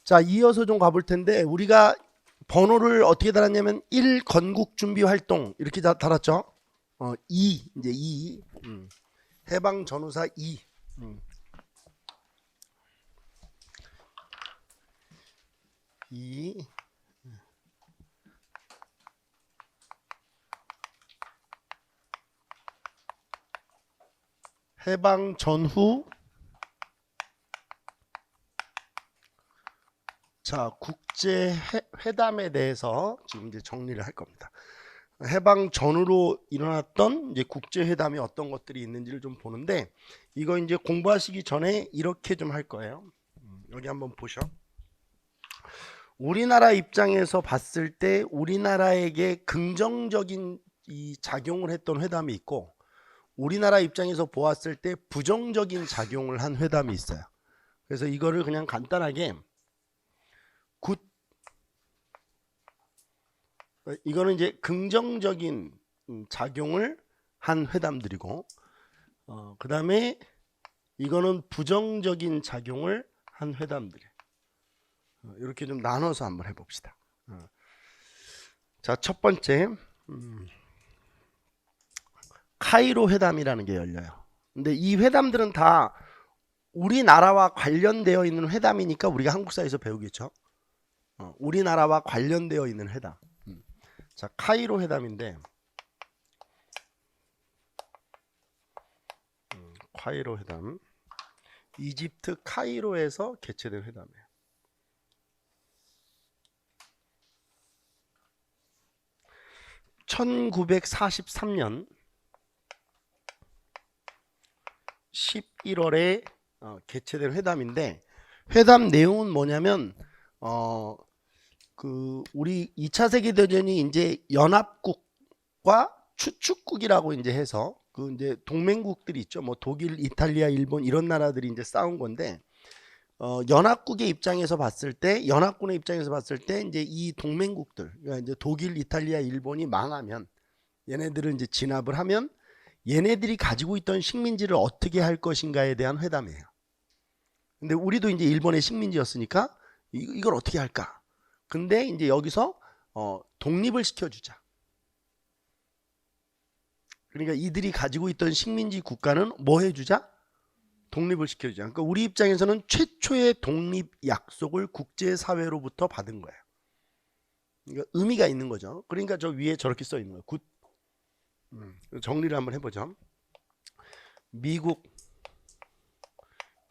자, 이어서 좀 가볼 텐데 우리가 번호를 어떻게 달았냐면 1 건국 준비 활동 이렇게 달았죠. 2 이제 2 해방 전후사 2 2 해방 전후 자 국제 회담에 대해서 지금 이제 정리를 할 겁니다. 해방 전후로 일어났던 이제 국제 회담이 어떤 것들이 있는지를 좀 보는데 이거 이제 공부하시기 전에 이렇게 좀 할 거예요. 여기 한번 보셔. 우리나라 입장에서 봤을 때 우리나라에게 긍정적인 이 작용을 했던 회담이 있고 우리나라 입장에서 보았을 때 부정적인 작용을 한 회담이 있어요. 그래서 이거를 그냥 간단하게 이거는 이제 긍정적인 작용을 한 회담들이고 그 다음에 이거는 부정적인 작용을 한 회담들이에요. 이렇게 좀 나눠서 한번 해봅시다. 자, 첫 번째 카이로 회담이라는 게 열려요. 근데 이 회담들은 다 우리나라와 관련되어 있는 회담이니까 우리가 한국사에서 배우겠죠. 우리나라와 관련되어 있는 회담. 자, 카이로 회담인데 카이로 회담 이집트 카이로에서 개최된 회담이에요. (1943년) 11월에 개최된 회담인데 회담 내용은 뭐냐면 우리 2차 세계대전이 이제 연합국과 추축국이라고 이제 해서 그 이제 동맹국들이 있죠. 뭐 독일, 이탈리아, 일본 이런 나라들이 이제 싸운 건데 연합국의 입장에서 봤을 때 연합군의 입장에서 봤을 때 이제 이 동맹국들 그러니까 이제 독일, 이탈리아, 일본이 망하면 얘네들을 이제 진압을 하면 얘네들이 가지고 있던 식민지를 어떻게 할 것인가에 대한 회담이에요. 근데 우리도 이제 일본의 식민지였으니까 이걸 어떻게 할까? 근데 이제 여기서 독립을 시켜주자. 그러니까 이들이 가지고 있던 식민지 국가는 뭐 해주자? 독립을 시켜주자. 그러니까 우리 입장에서는 최초의 독립 약속을 국제사회로부터 받은 거예요. 그러니까 의미가 있는 거죠. 그러니까 저 위에 저렇게 써 있는 거예요. 굿. 정리를 한번 해보죠. 미국,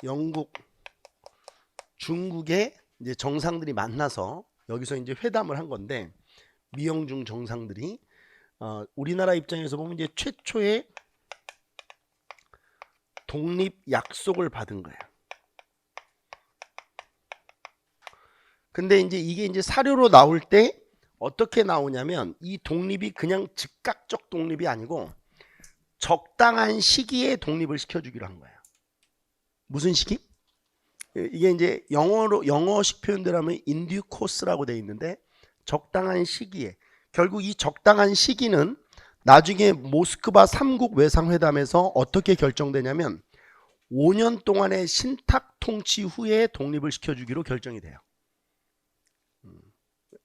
영국, 중국의 이제 정상들이 만나서 여기서 이제 회담을 한 건데 미영중 정상들이 우리나라 입장에서 보면 이제 최초의 독립 약속을 받은 거예요. 근데 이제 이게 이제 사료로 나올 때 어떻게 나오냐면 이 독립이 그냥 즉각적 독립이 아니고 적당한 시기에 독립을 시켜주기로 한 거예요. 무슨 시기? 이게 이제 영어식 표현대로 하면 인듀 코스라고 되어 있는데 적당한 시기에 결국 이 적당한 시기는 나중에 모스크바 3국 외상회담에서 어떻게 결정되냐면 5년 동안의 신탁 통치 후에 독립을 시켜주기로 결정이 돼요.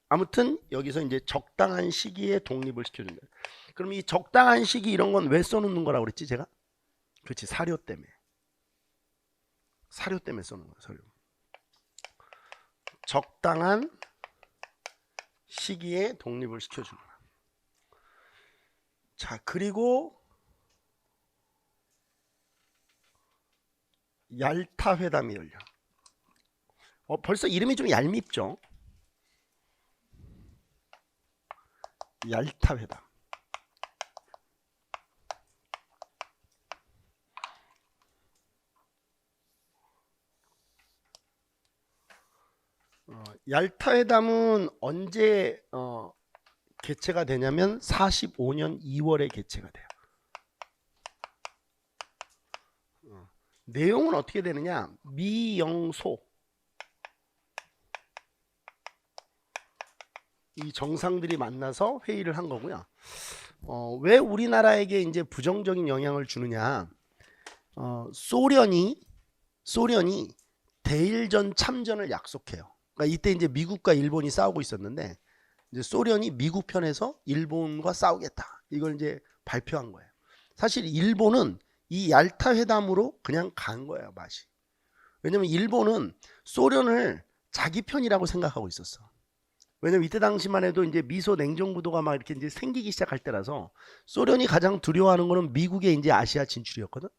아무튼 여기서 이제 적당한 시기에 독립을 시켜준다. 그럼 이 적당한 시기 이런 건 왜 써놓는 거라고 그랬지 제가? 그렇지, 사료 때문에. 사료 때문에 써놓은 거예요. 사료. 적당한 시기에 독립을 시켜주는 거야. 자, 그리고 얄타 회담이 열려. 벌써 이름이 좀 얄밉죠? 얄타 회담. 얄타 회담은 언제 개최가 되냐면 45년 2월에 개최가 돼요. 내용은 어떻게 되느냐? 미영소 이 정상들이 만나서 회의를 한 거고요. 왜 우리나라에게 이제 부정적인 영향을 주느냐? 소련이 대일전 참전을 약속해요. 그러니까 이때 이제 미국과 일본이 싸우고 있었는데 이제 소련이 미국 편에서 일본과 싸우겠다. 이걸 이제 발표한 거예요. 사실 일본은 이 얄타 회담으로 그냥 간 거예요, 맛이. 왜냐면 일본은 소련을 자기 편이라고 생각하고 있었어. 왜냐면 이때 당시만 해도 이제 미소 냉전 구도가 막 이렇게 이제 생기기 시작할 때라서 소련이 가장 두려워하는 거는 미국의 이제 아시아 진출이었거든.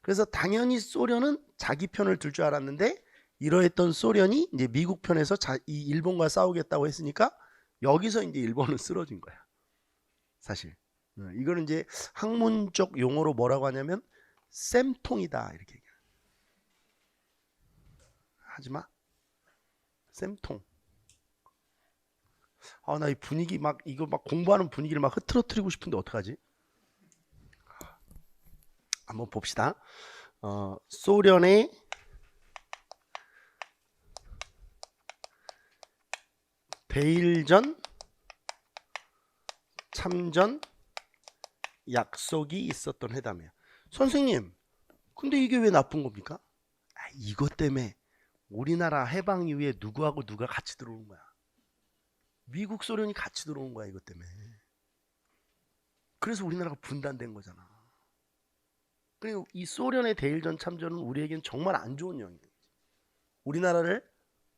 그래서 당연히 소련은 자기 편을 들 줄 알았는데 이러했던 소련이 이제 미국 편에서 이 일본과 싸우겠다고 했으니까 여기서 이제 일본은 쓰러진 거야. 사실. 이거는 이제 학문적 용어로 뭐라고 하냐면 쌤통이다 이렇게 얘기해. 하지마. 쌤통. 아, 나 이 분위기 막 이거 막 공부하는 분위기를 막 흐트러뜨리고 싶은데 어떡하지? 한번 봅시다. 소련의 대일전 참전 약속이 있었던 회담이에요. 선생님, 근데 이게 왜 나쁜 겁니까? 이것 때문에 우리나라 해방 이후에 누구하고 누가 같이 들어오는 거야. 미국, 소련이 같이 들어온 거야, 이것 때문에. 그래서 우리나라가 분단된 거잖아. 그리고 이 소련의 대일전 참전은 우리에겐 정말 안 좋은 영역이에요. 우리나라를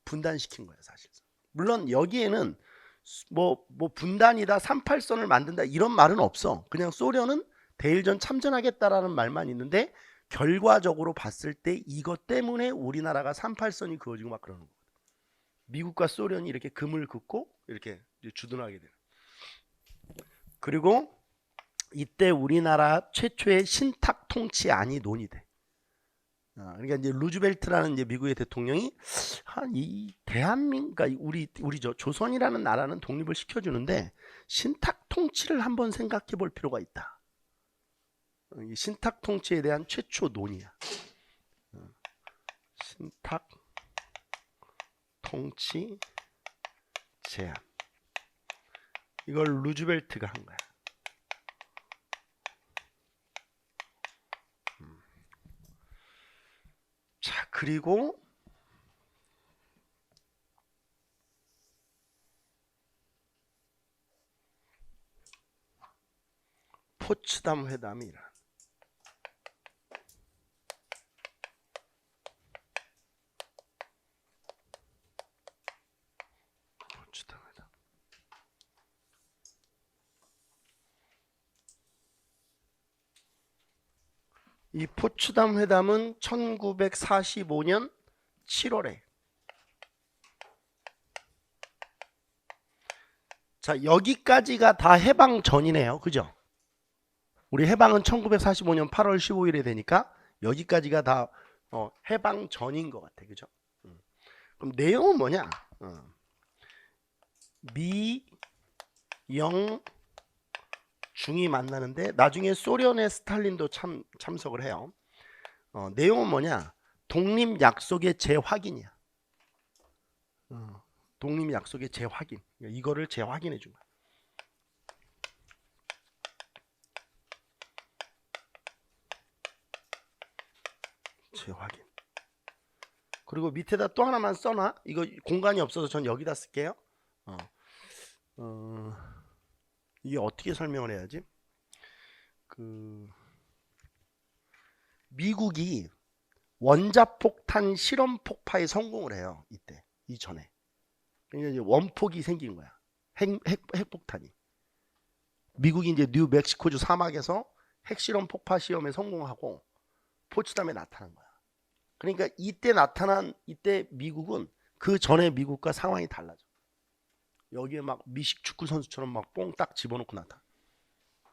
분단시킨 거예요, 사실. 물론 여기에는 뭐 분단이다, 38선을 만든다 이런 말은 없어. 그냥 소련은 대일전 참전하겠다라는 말만 있는데 결과적으로 봤을 때 이것 때문에 우리나라가 38선이 그어지고 막 그러는 거거든. 미국과 소련이 이렇게 금을 긋고 이렇게 주둔하게 돼요. 그리고 이때 우리나라 최초의 신탁 통치안이 논의돼. 그러니까 이제 루즈벨트라는 이제 미국의 대통령이 이 대한민국, 그러니까 우리 조선이라는 나라는 독립을 시켜주는데 신탁 통치를 한번 생각해 볼 필요가 있다. 이 신탁 통치에 대한 최초 논의야. 신탁 통치 제안. 이걸 루즈벨트가 한 거야. 자, 그리고 포츠담 회담이라. 포츠담 회담. 이 포츠담 회담은 1945년 7월에. 자, 여기까지가 다 해방 전이네요. 그죠? 우리 해방은 1945년 8월 15일에 되니까 여기까지가 다 해방 전인 것 같아. 그죠? 그럼 내용은 뭐냐? 미, 영, 중이 만나는데 나중에 소련의 스탈린도 참석을 해요. 내용은 뭐냐? 독립 약속의 재확인이야. 독립 약속의 재확인. 이거를 재확인해 준 거야. 재확인. 그리고 밑에다 또 하나만 써놔. 이거 공간이 없어서 전 여기다 쓸게요. 이게 어떻게 설명을 해야지? 미국이 원자폭탄 실험 폭파에 성공을 해요. 이전에. 그러니까 이제 원폭이 생긴 거야. 핵폭탄이. 미국이 이제 뉴멕시코주 사막에서 핵실험 폭파 시험에 성공하고 포츠담에 나타난 거야. 그러니까 이때 미국은 그 전에 미국과 상황이 달라져. 여기에 막 미식 축구 선수처럼 막 뽕 딱 집어넣고 나타.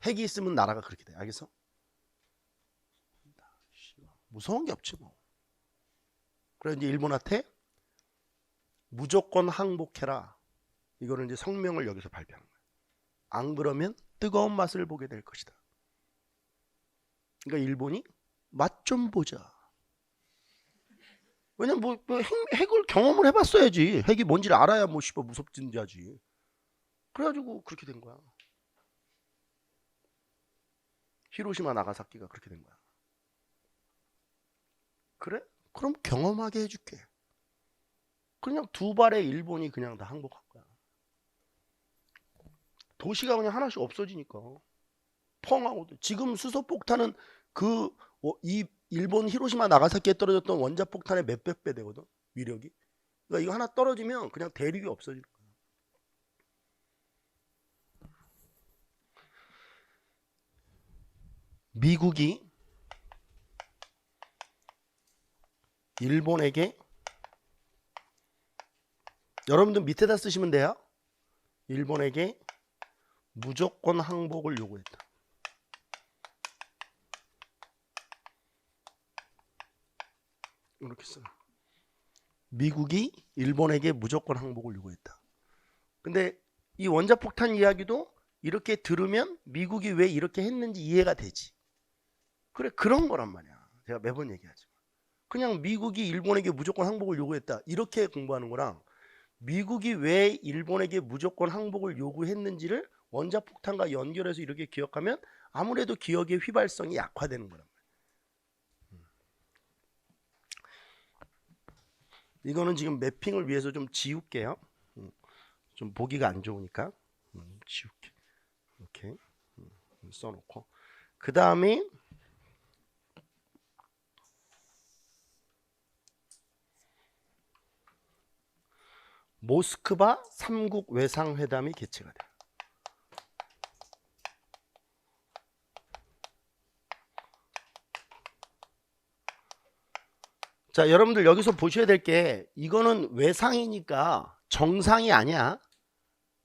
핵이 있으면 나라가 그렇게 돼. 알겠어? 무서운 게 없지 뭐. 그래서 이제 일본한테 무조건 항복해라. 이거를 이제 성명을 여기서 발표한 거야. 안 그러면 뜨거운 맛을 보게 될 것이다. 그러니까 일본이 맛 좀 보자. 왜냐면 핵을 경험을 해봤어야지. 핵이 뭔지를 알아야 뭐 씨발 무섭든지 하지. 그래가지고 그렇게 된 거야. 히로시마 나가사키가 그렇게 된 거야. 그래? 그럼 경험하게 해줄게. 그냥 두 발의 일본이 그냥 다 항복한 거야. 도시가 그냥 하나씩 없어지니까. 펑하고 지금 수소폭탄은 이 일본 히로시마 나가사키에 떨어졌던 원자폭탄의 몇백 배 되거든. 위력이. 그러니까 이거 하나 떨어지면 그냥 대륙이 없어지는 거야. 미국이 일본에게 여러분들 밑에다 쓰시면 돼요. 일본에게 무조건 항복을 요구했다. 이렇게 써요. 미국이 일본에게 무조건 항복을 요구했다. 근데 이 원자폭탄 이야기도 이렇게 들으면 미국이 왜 이렇게 했는지 이해가 되지. 그래, 그런 거란 말이야. 제가 매번 얘기하지만. 그냥 미국이 일본에게 무조건 항복을 요구했다. 이렇게 공부하는 거랑 미국이 왜 일본에게 무조건 항복을 요구했는지를 원자폭탄과 연결해서 이렇게 기억하면 아무래도 기억의 휘발성이 약화되는 거란 말이야. 이거는 지금 매핑을 위해서 좀 지울게요. 좀 보기가 안 좋으니까 지울게. 이렇게 써놓고 그 다음에 모스크바 3국 외상회담이 개최가 돼요. 자, 여러분들 여기서 보셔야 될 게 이거는 외상이니까 정상이 아니야.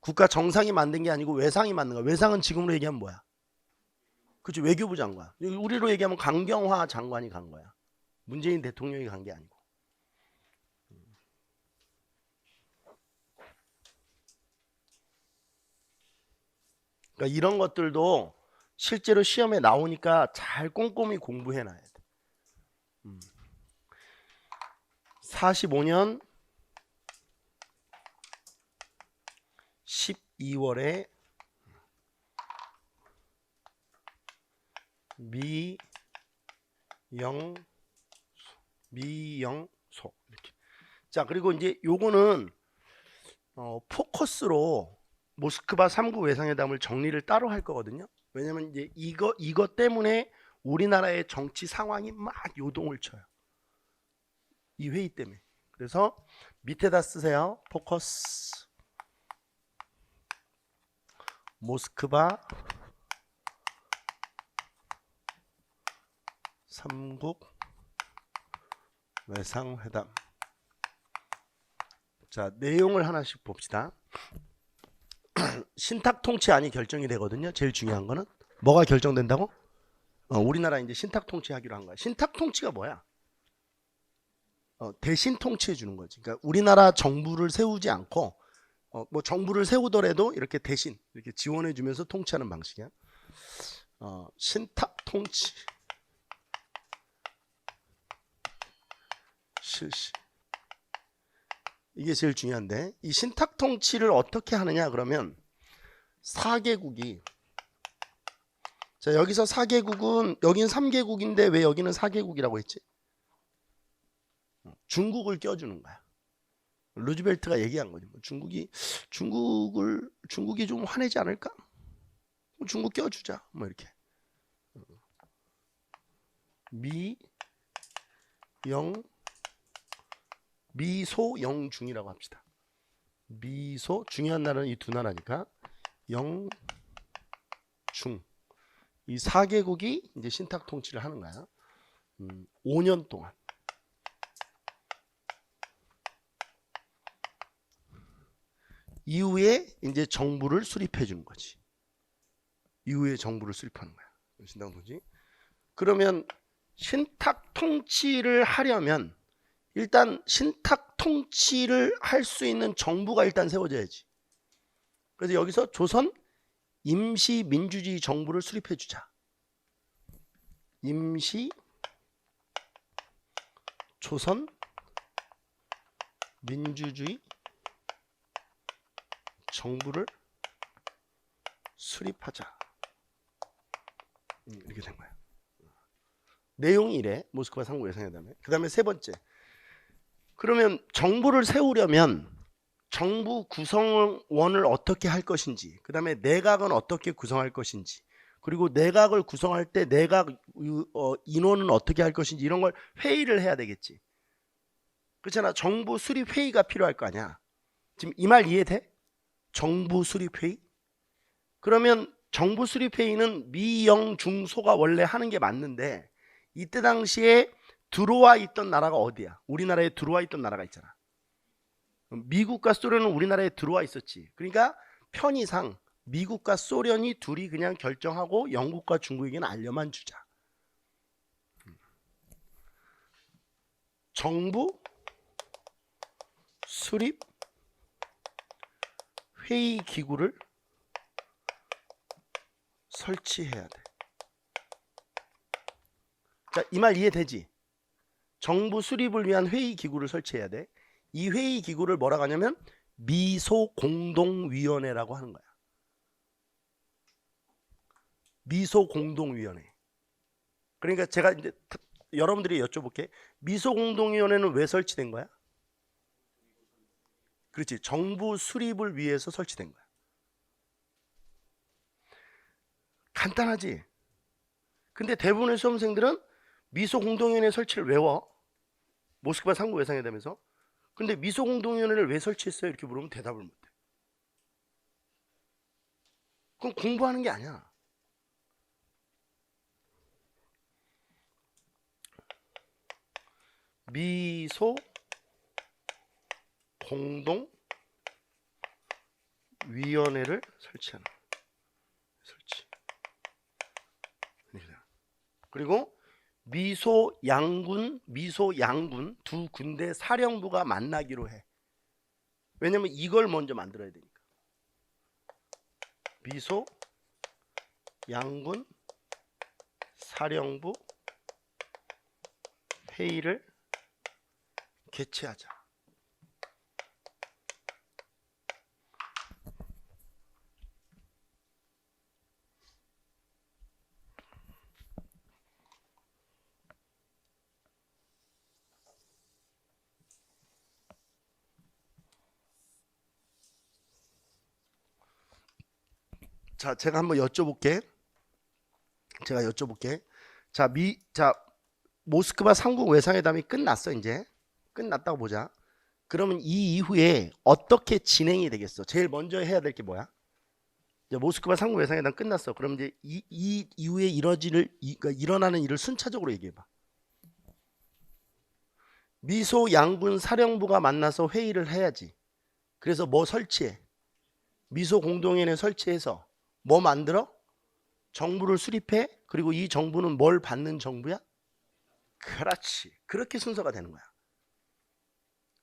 국가 정상이 만든 게 아니고 외상이 만든 거야. 외상은 지금으로 얘기하면 뭐야? 그치, 외교부 장관. 우리로 얘기하면 강경화 장관이 간 거야. 문재인 대통령이 간 게 아니고. 그러니까 이런 것들도 실제로 시험에 나오니까 잘 꼼꼼히 공부해 놔야 돼. 45년 12월에 미영소 이렇게. 자, 그리고 이제 요거는 포커스로 모스크바 3국 외상회담을 정리를 따로 할 거거든요. 왜냐면 이제 이거 때문에 우리나라의 정치 상황이 막 요동을 쳐요. 이 회의 때문에. 그래서 밑에다 쓰세요. 포커스 모스크바 3국 외상회담. 자, 내용을 하나씩 봅시다. 신탁 통치안이 결정이 되거든요. 제일 중요한 거는 뭐가 결정된다고? 우리나라 이제 신탁 통치하기로 한 거야. 신탁 통치가 뭐야? 대신 통치해 주는 거지. 그러니까 우리나라 정부를 세우지 않고 뭐 정부를 세우더라도 이렇게 대신 이렇게 지원해 주면서 통치하는 방식이야. 신탁 통치 실시. 이게 제일 중요한데 이 신탁 통치를 어떻게 하느냐 그러면 4개국이 자 여기서 4개국은 여긴 3개국인데 왜 여기는 4개국이라고 했지? 중국을 껴주는 거야. 루즈벨트가 얘기한 거지. 중국이 좀 화내지 않을까? 중국 껴주자. 뭐 이렇게 미소영중이라고 합시다. 미소 중요한 나라는 이 두 나라니까 영중 이 4개국이 이제 신탁 통치를 하는 거야. 5년 동안. 이후에 이제 정부를 수립해 주는 거지. 이후에 정부를 수립하는 거야. 신당 통치. 그러면 신탁 통치를 하려면 일단 신탁 통치를 할 수 있는 정부가 일단 세워져야지. 그래서 여기서 조선 임시 민주주의 정부를 수립해 주자. 임시 조선 민주주의 정부를 수립하자. 이렇게 된 거야. 내용이 이래. 모스크바 3국 외상회담에. 그 다음에 세 번째 그러면 정부를 세우려면 정부 구성원을 어떻게 할 것인지, 그 다음에 내각은 어떻게 구성할 것인지, 그리고 내각을 구성할 때 내각 인원은 어떻게 할 것인지 이런 걸 회의를 해야 되겠지. 그렇잖아. 정부 수립 회의가 필요할 거 아니야. 지금 이 말 이해돼? 정부 수립 회의? 그러면 정부 수립 회의는 미영중소가 원래 하는 게 맞는데 이때 당시에 들어와 있던 나라가 어디야? 우리나라에 들어와 있던 나라가 있잖아. 미국과 소련은 우리나라에 들어와 있었지. 그러니까 편의상 미국과 소련이 둘이 그냥 결정하고 영국과 중국에게는 알려만 주자. 정부 수립 회의 기구를 설치해야 돼. 자, 이 말 이해되지? 정부 수립을 위한 회의 기구를 설치해야 돼. 이 회의 기구를 뭐라고 하냐면 미소공동위원회라고 하는 거야. 미소공동위원회. 그러니까 제가 이제 여러분들이 여쭤볼게. 미소공동위원회는 왜 설치된 거야? 그렇지. 정부 수립을 위해서 설치된 거야. 간단하지? 근데 대부분의 수험생들은 미소공동위원회 설치를 외워. 모스크바 상부 외상회담에서. 근데 미소공동위원회를 왜 설치했어요? 이렇게 물으면 대답을 못해. 그건 공부하는 게 아니야. 미소공동위원회를 설치하는 거야. 설치. 그리고 미소양군 두 군대 사령부가 만나기로 해. 왜냐면 이걸 먼저 만들어야 되니까. 미소양군 사령부 회의를 개최하자. 자, 제가 한번 여쭤볼게. 자, 모스크바 삼국 외상회담이 끝났어. 이제 끝났다고 보자. 그러면 이 이후에 어떻게 진행이 되겠어? 제일 먼저 해야 될 게 뭐야? 이제 모스크바 삼국 외상회담 끝났어. 그럼 이제 이 이후에 그러니까 일어나는 일을 순차적으로 얘기해봐. 미소 양군 사령부가 만나서 회의를 해야지. 그래서 뭐 설치해? 미소 공동위원회 설치해서 뭐 만들어? 정부를 수립해. 그리고 이 정부는 뭘 받는 정부야? 그렇지. 그렇게 순서가 되는 거야.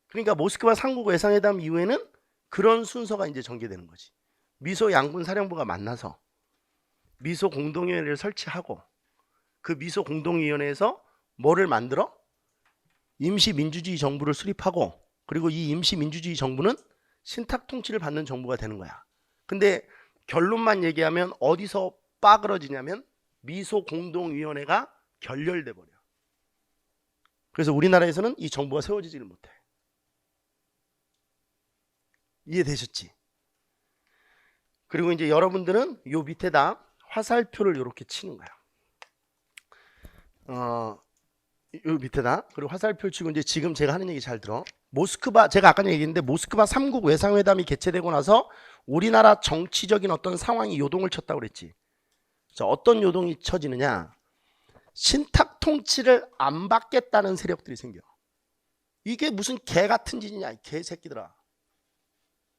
그러니까 모스크바 삼국 외상회담 이후에는 그런 순서가 이제 전개되는 거지. 미소 양군 사령부가 만나서 미소 공동위원회를 설치하고 그 미소 공동위원회에서 뭐를 만들어? 임시민주주의 정부를 수립하고 그리고 이 임시민주주의 정부는 신탁 통치를 받는 정부가 되는 거야. 근데 결론만 얘기하면 어디서 빠그러지냐면 미소 공동위원회가 결렬돼 버려. 그래서 우리나라에서는 이 정부가 세워지지를 못해. 이해되셨지? 그리고 이제 여러분들은 요 밑에다 화살표를 이렇게 치는 거야. 요 밑에다. 그리고 화살표 치고 이제 지금 제가 하는 얘기 잘 들어. 모스크바, 제가 아까 얘기했는데 모스크바 3국 외상회담이 개최되고 나서 우리나라 정치적인 어떤 상황이 요동을 쳤다고 그랬지. 자, 어떤 요동이 쳐지느냐? 신탁 통치를 안 받겠다는 세력들이 생겨. 이게 무슨 개 같은 짓이냐, 이 개새끼들아.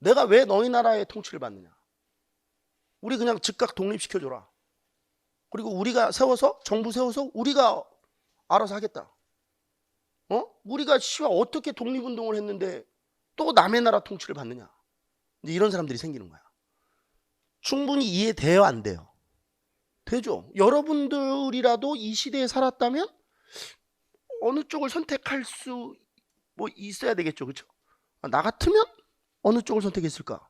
내가 왜 너희 나라의 통치를 받느냐? 우리 그냥 즉각 독립시켜줘라. 그리고 우리가 세워서, 정부 세워서 우리가 알아서 하겠다. 우리가 씨와 어떻게 독립운동을 했는데 또 남의 나라 통치를 받느냐? 이제 이런 사람들이 생기는 거야. 충분히 이해돼요, 안 돼요? 되죠. 여러분들이라도 이 시대에 살았다면 어느 쪽을 선택할 수 뭐 있어야 되겠죠, 그렇죠? 나 같으면 어느 쪽을 선택했을까?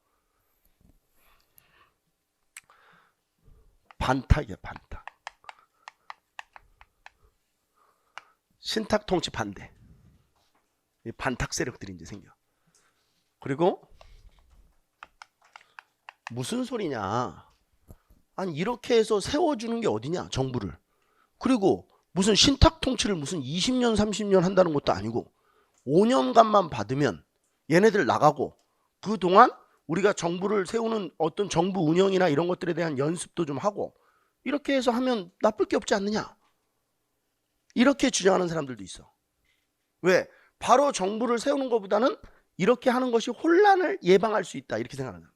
반탁이야, 반탁. 신탁 통치 반대. 이 반탁 세력들이 이제 생겨. 그리고 무슨 소리냐? 아니 이렇게 해서 세워주는 게 어디냐 정부를. 그리고 무슨 신탁 통치를 무슨 20년 30년 한다는 것도 아니고 5년간만 받으면 얘네들 나가고 그동안 우리가 정부를 세우는 어떤 정부 운영이나 이런 것들에 대한 연습도 좀 하고 이렇게 해서 하면 나쁠 게 없지 않느냐. 이렇게 주장하는 사람들도 있어. 왜? 바로 정부를 세우는 것보다는 이렇게 하는 것이 혼란을 예방할 수 있다. 이렇게 생각하는 사람.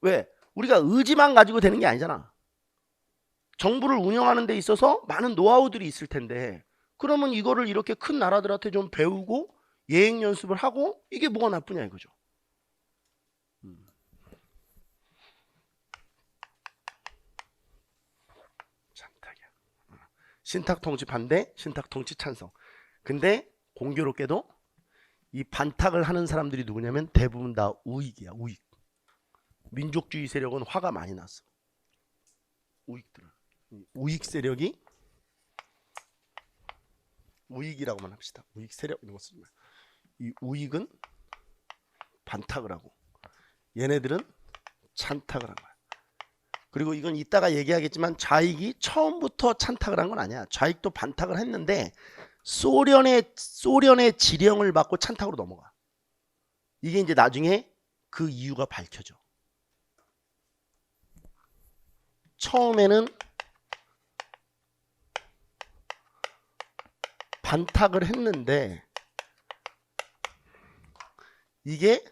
왜? 우리가 의지만 가지고 되는 게 아니잖아. 정부를 운영하는 데 있어서 많은 노하우들이 있을 텐데 그러면 이거를 이렇게 큰 나라들한테 좀 배우고 예행 연습을 하고 이게 뭐가 나쁘냐 이거죠. 찬탁이야. 신탁 통치 반대, 신탁 통치 찬성. 근데 공교롭게도 이 반탁을 하는 사람들이 누구냐면 대부분 다 우익이야. 우익. 민족주의 세력은 화가 많이 났어. 우익들은. 우익 세력이 우익이라고만 합시다. 우익 세력 이런 거 쓰지 마. 이 우익은 반탁을 하고 얘네들은 찬탁을 한 거야. 그리고 이건 이따가 얘기하겠지만 좌익이 처음부터 찬탁을 한 건 아니야. 좌익도 반탁을 했는데 소련의 지령을 받고 찬탁으로 넘어가. 이게 이제 나중에 그 이유가 밝혀져. 처음에는 반탁을 했는데 이게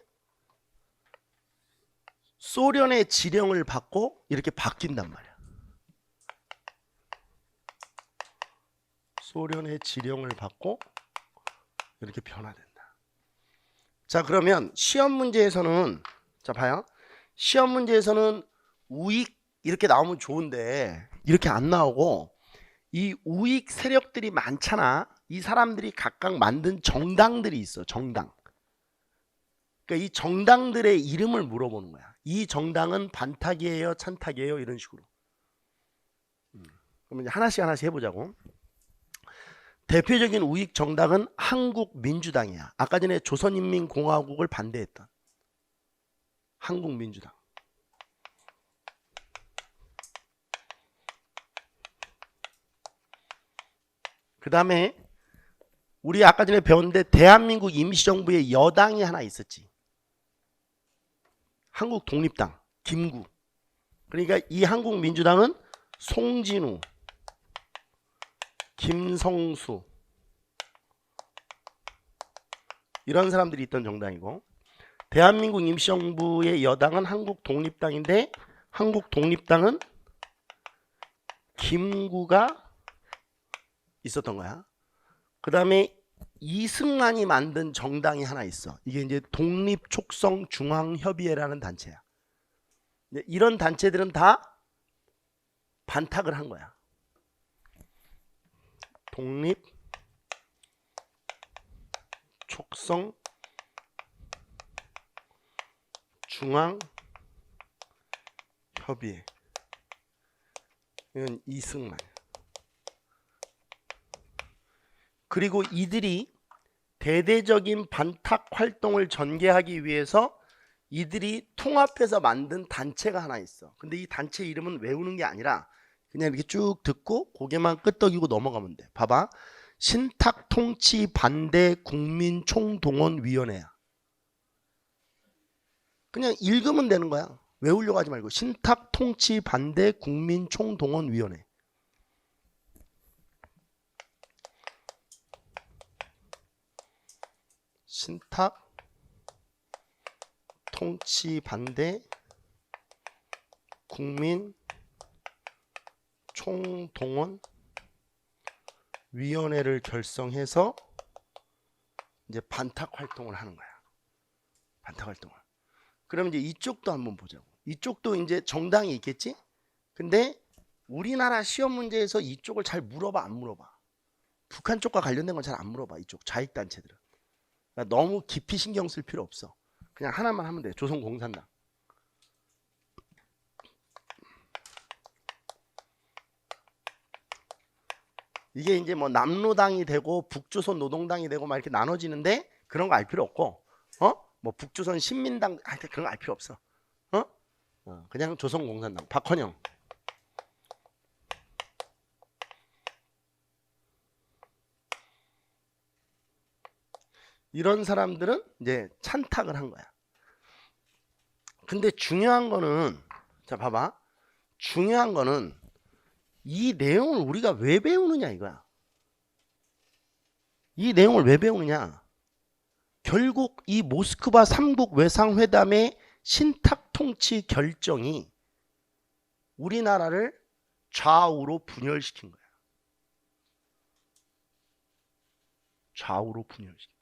소련의 지령을 받고 이렇게 바뀐단 말이야. 소련의 지령을 받고 이렇게 변화된다. 자, 그러면 시험 문제에서는 자 봐요. 시험 문제에서는 우익 이렇게 나오면 좋은데 이렇게 안 나오고 이 우익 세력들이 많잖아. 이 사람들이 각각 만든 정당들이 있어. 정당. 그러니까 이 정당들의 이름을 물어보는 거야. 이 정당은 반탁이에요, 찬탁이에요, 이런 식으로. 그러면 이제 하나씩 해보자고. 대표적인 우익 정당은 한국민주당이야. 아까 전에 조선인민공화국을 반대했던 한국민주당. 그 다음에 우리 아까 전에 배웠는데 대한민국 임시정부의 여당이 하나 있었지. 한국독립당 김구. 그러니까 이 한국민주당은 송진우, 김성수 이런 사람들이 있던 정당이고, 대한민국 임시정부의 여당은 한국독립당인데 한국독립당은 김구가 있었던 거야. 그 다음에 이승만이 만든 정당이 하나 있어. 이게 이제 독립촉성중앙협의회라는 단체야. 이런 단체들은 다 반탁을 한 거야. 독립촉성중앙협의회. 이건 이승만. 그리고 이들이 대대적인 반탁 활동을 전개하기 위해서 이들이 통합해서 만든 단체가 하나 있어. 근데 이 단체 이름은 외우는 게 아니라 그냥 이렇게 쭉 듣고 고개만 끄덕이고 넘어가면 돼. 봐봐. 신탁통치반대국민총동원위원회야. 그냥 읽으면 되는 거야. 외우려고 하지 말고. 신탁통치반대국민총동원위원회. 신탁 통치 반대 국민 총동원 위원회를 결성해서 이제 반탁 활동을 하는 거야. 반탁 활동을. 그럼 이제 이쪽도 한번 보자고. 이쪽도 이제 정당이 있겠지? 근데 우리나라 시험 문제에서 이쪽을 잘 물어봐 안 물어봐? 북한 쪽과 관련된 건 잘 안 물어봐. 이쪽 좌익 단체들은. 그러니까 너무 깊이 신경 쓸 필요 없어. 그냥 하나만 하면 돼. 조선공산당. 이게 이제 뭐 남로당이 되고 북조선 노동당이 되고 막 이렇게 나눠지는데 그런 거 알 필요 없고, 뭐 북조선 신민당 하여튼 그런 거 알 필요 없어. 그냥 조선공산당 박헌영. 이런 사람들은 이제 찬탁을 한 거야. 근데 중요한 거는, 자 봐봐, 중요한 거는 이 내용을 우리가 왜 배우느냐 이거야. 이 내용을 왜 배우느냐. 결국 이 모스크바 3국 외상회담의 신탁 통치 결정이 우리나라를 좌우로 분열시킨 거야. 좌우로 분열시킨.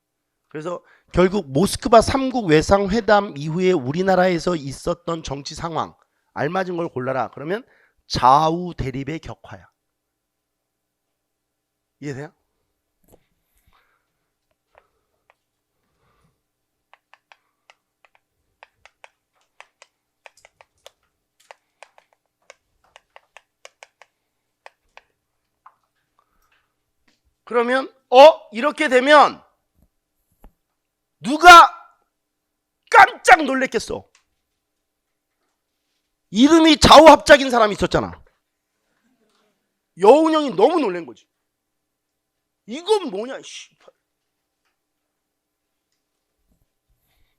그래서 결국 모스크바 3국 외상회담 이후에 우리나라에서 있었던 정치 상황, 알맞은 걸 골라라. 그러면 좌우 대립의 격화야. 이해돼요? 그러면 이렇게 되면 누가 깜짝 놀랬겠어? 이름이 좌우합작인 사람이 있었잖아. 여운형이 너무 놀란 거지. 이건 뭐냐, 씨.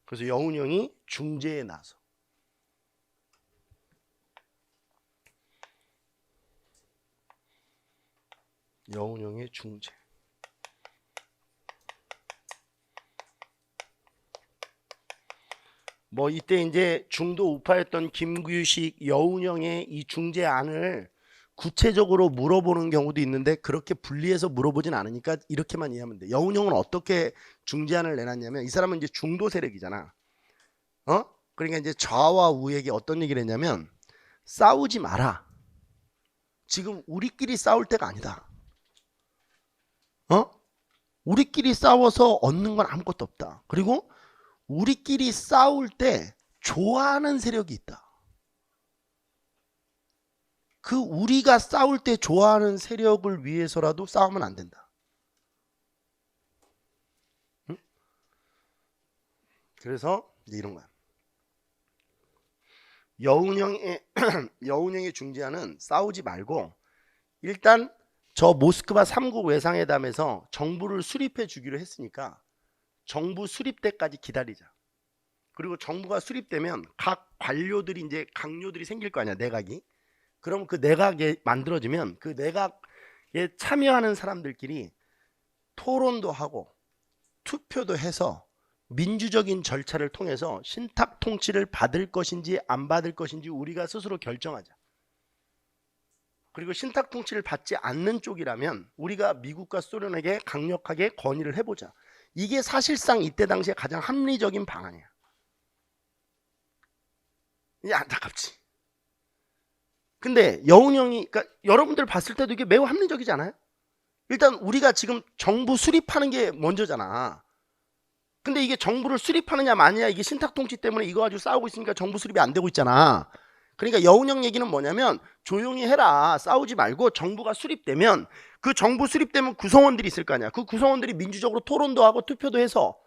그래서 여운형이 중재에 나서. 여운형의 중재. 뭐 이때 이제 중도 우파였던 김규식, 여운형의 이 중재안을 구체적으로 물어보는 경우도 있는데 그렇게 분리해서 물어보진 않으니까 이렇게만 이해하면 돼. 여운형은 어떻게 중재안을 내놨냐면, 이 사람은 이제 중도 세력이잖아. 그러니까 이제 좌와 우에게 어떤 얘기를 했냐면, 싸우지 마라. 지금 우리끼리 싸울 때가 아니다. 우리끼리 싸워서 얻는 건 아무것도 없다. 그리고 우리끼리 싸울 때 좋아하는 세력이 있다. 그 우리가 싸울 때 좋아하는 세력을 위해서라도 싸우면 안 된다. 응? 그래서 이런 거야. 여운형의 중재안은 싸우지 말고 일단 저 모스크바 3국 외상회담에서 정부를 수립해 주기로 했으니까 정부 수립 때까지 기다리자. 그리고 정부가 수립되면 각 관료들이 이제 강요들이 생길 거 아니야, 내각이. 그럼 그 내각에 만들어지면 그 내각에 참여하는 사람들끼리 토론도 하고 투표도 해서 민주적인 절차를 통해서 신탁 통치를 받을 것인지 안 받을 것인지 우리가 스스로 결정하자. 그리고 신탁 통치를 받지 않는 쪽이라면 우리가 미국과 소련에게 강력하게 건의를 해보자. 이게 사실상 이때 당시에 가장 합리적인 방안이야. 이게 안타깝지. 근데 여운형이, 그러니까 여러분들 봤을 때도 이게 매우 합리적이지 않아요? 일단 우리가 지금 정부 수립하는 게 먼저잖아. 근데 이게 정부를 수립하느냐 마느냐, 이게 신탁 통치 때문에 이거 가지고 싸우고 있으니까 정부 수립이 안 되고 있잖아. 그러니까 여운형 얘기는 뭐냐면, 조용히 해라, 싸우지 말고 정부가 수립되면, 그 정부 수립되면 구성원들이 있을 거 아니야. 그 구성원들이 민주적으로 토론도 하고 투표도 해서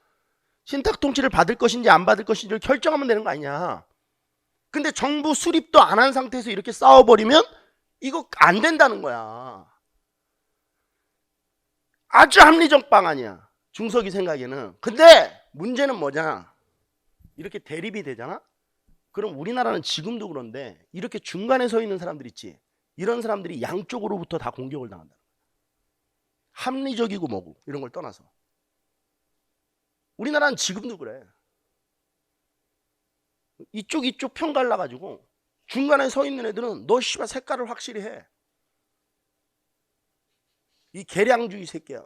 신탁 통치를 받을 것인지 안 받을 것인지를 결정하면 되는 거 아니냐. 근데 정부 수립도 안 한 상태에서 이렇게 싸워버리면 이거 안 된다는 거야. 아주 합리적 방안이야, 중석이 생각에는. 근데 문제는 뭐냐, 이렇게 대립이 되잖아. 그럼 우리나라는 지금도 그런데 이렇게 중간에 서 있는 사람들 있지, 이런 사람들이 양쪽으로부터 다 공격을 당한다. 합리적이고 뭐고 이런 걸 떠나서 우리나라는 지금도 그래. 이쪽 편 갈라가지고 중간에 서 있는 애들은 너 씨발 색깔을 확실히 해. 이 계량주의 새끼야.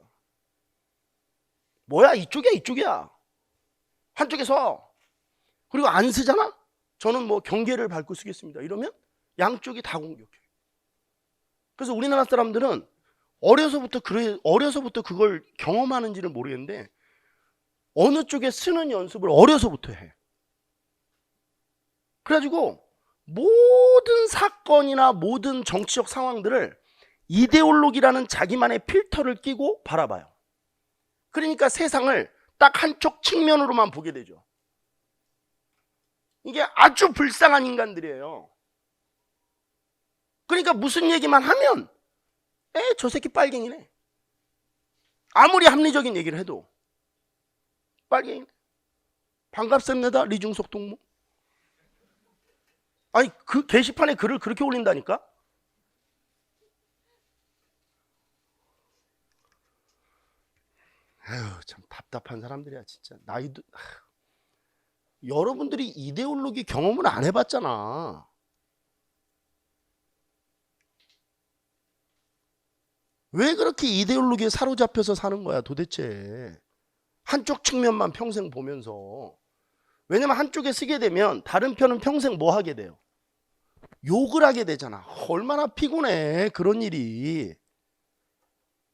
뭐야, 이쪽이야. 한쪽에 서. 그리고 안 쓰잖아. 저는 뭐 경계를 밟고 쓰겠습니다 이러면 양쪽이 다 공격해. 그래서 우리나라 사람들은 어려서부터 그걸 경험하는지는 모르겠는데 어느 쪽에 쓰는 연습을 어려서부터 해. 그래가지고 모든 사건이나 모든 정치적 상황들을 이데올로기라는 자기만의 필터를 끼고 바라봐요. 그러니까 세상을 딱 한쪽 측면으로만 보게 되죠. 이게 아주 불쌍한 인간들이에요. 그러니까 무슨 얘기만 하면 저 새끼 빨갱이네. 아무리 합리적인 얘기를 해도 빨갱이네. 반갑습니다 리중석 동무. 아니 그 게시판에 글을 그렇게 올린다니까. 아유 참 답답한 사람들이야 진짜. 나이도 여러분들이 이데올로기 경험을 안 해봤잖아. 왜 그렇게 이데올로기에 사로잡혀서 사는 거야 도대체. 한쪽 측면만 평생 보면서. 왜냐면 한쪽에 쓰게 되면 다른 편은 평생 뭐 하게 돼요? 욕을 하게 되잖아. 얼마나 피곤해 그런 일이.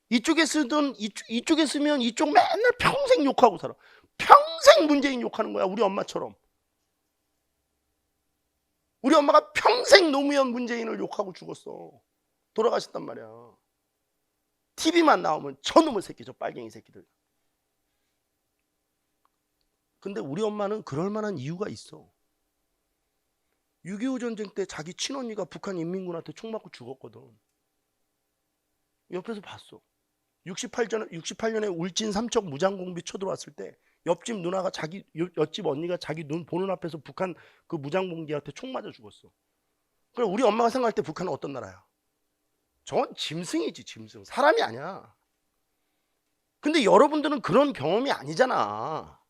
이쪽에 쓰던 이쪽에 쓰면 이쪽 맨날 평생 욕하고 살아. 평생 문재인 욕하는 거야. 우리 엄마처럼. 우리 엄마가 평생 노무현 문재인을 욕하고 죽었어. 돌아가셨단 말이야. TV만 나오면 저놈의 새끼 저 빨갱이 새끼들. 근데 우리 엄마는 그럴 만한 이유가 있어. 6.25 전쟁 때 자기 친언니가 북한 인민군한테 총 맞고 죽었거든. 옆에서 봤어. 68년에 울진 삼척 무장공비 쳐들어왔을 때 옆집 누나가 자기 옆집 언니가 자기 눈 보는 앞에서 북한 그 무장공비한테 총 맞아 죽었어. 그럼 우리 엄마가 생각할 때 북한은 어떤 나라야? 저건 짐승이지 짐승. 사람이 아니야. 근데 여러분들은 그런 경험이 아니잖아.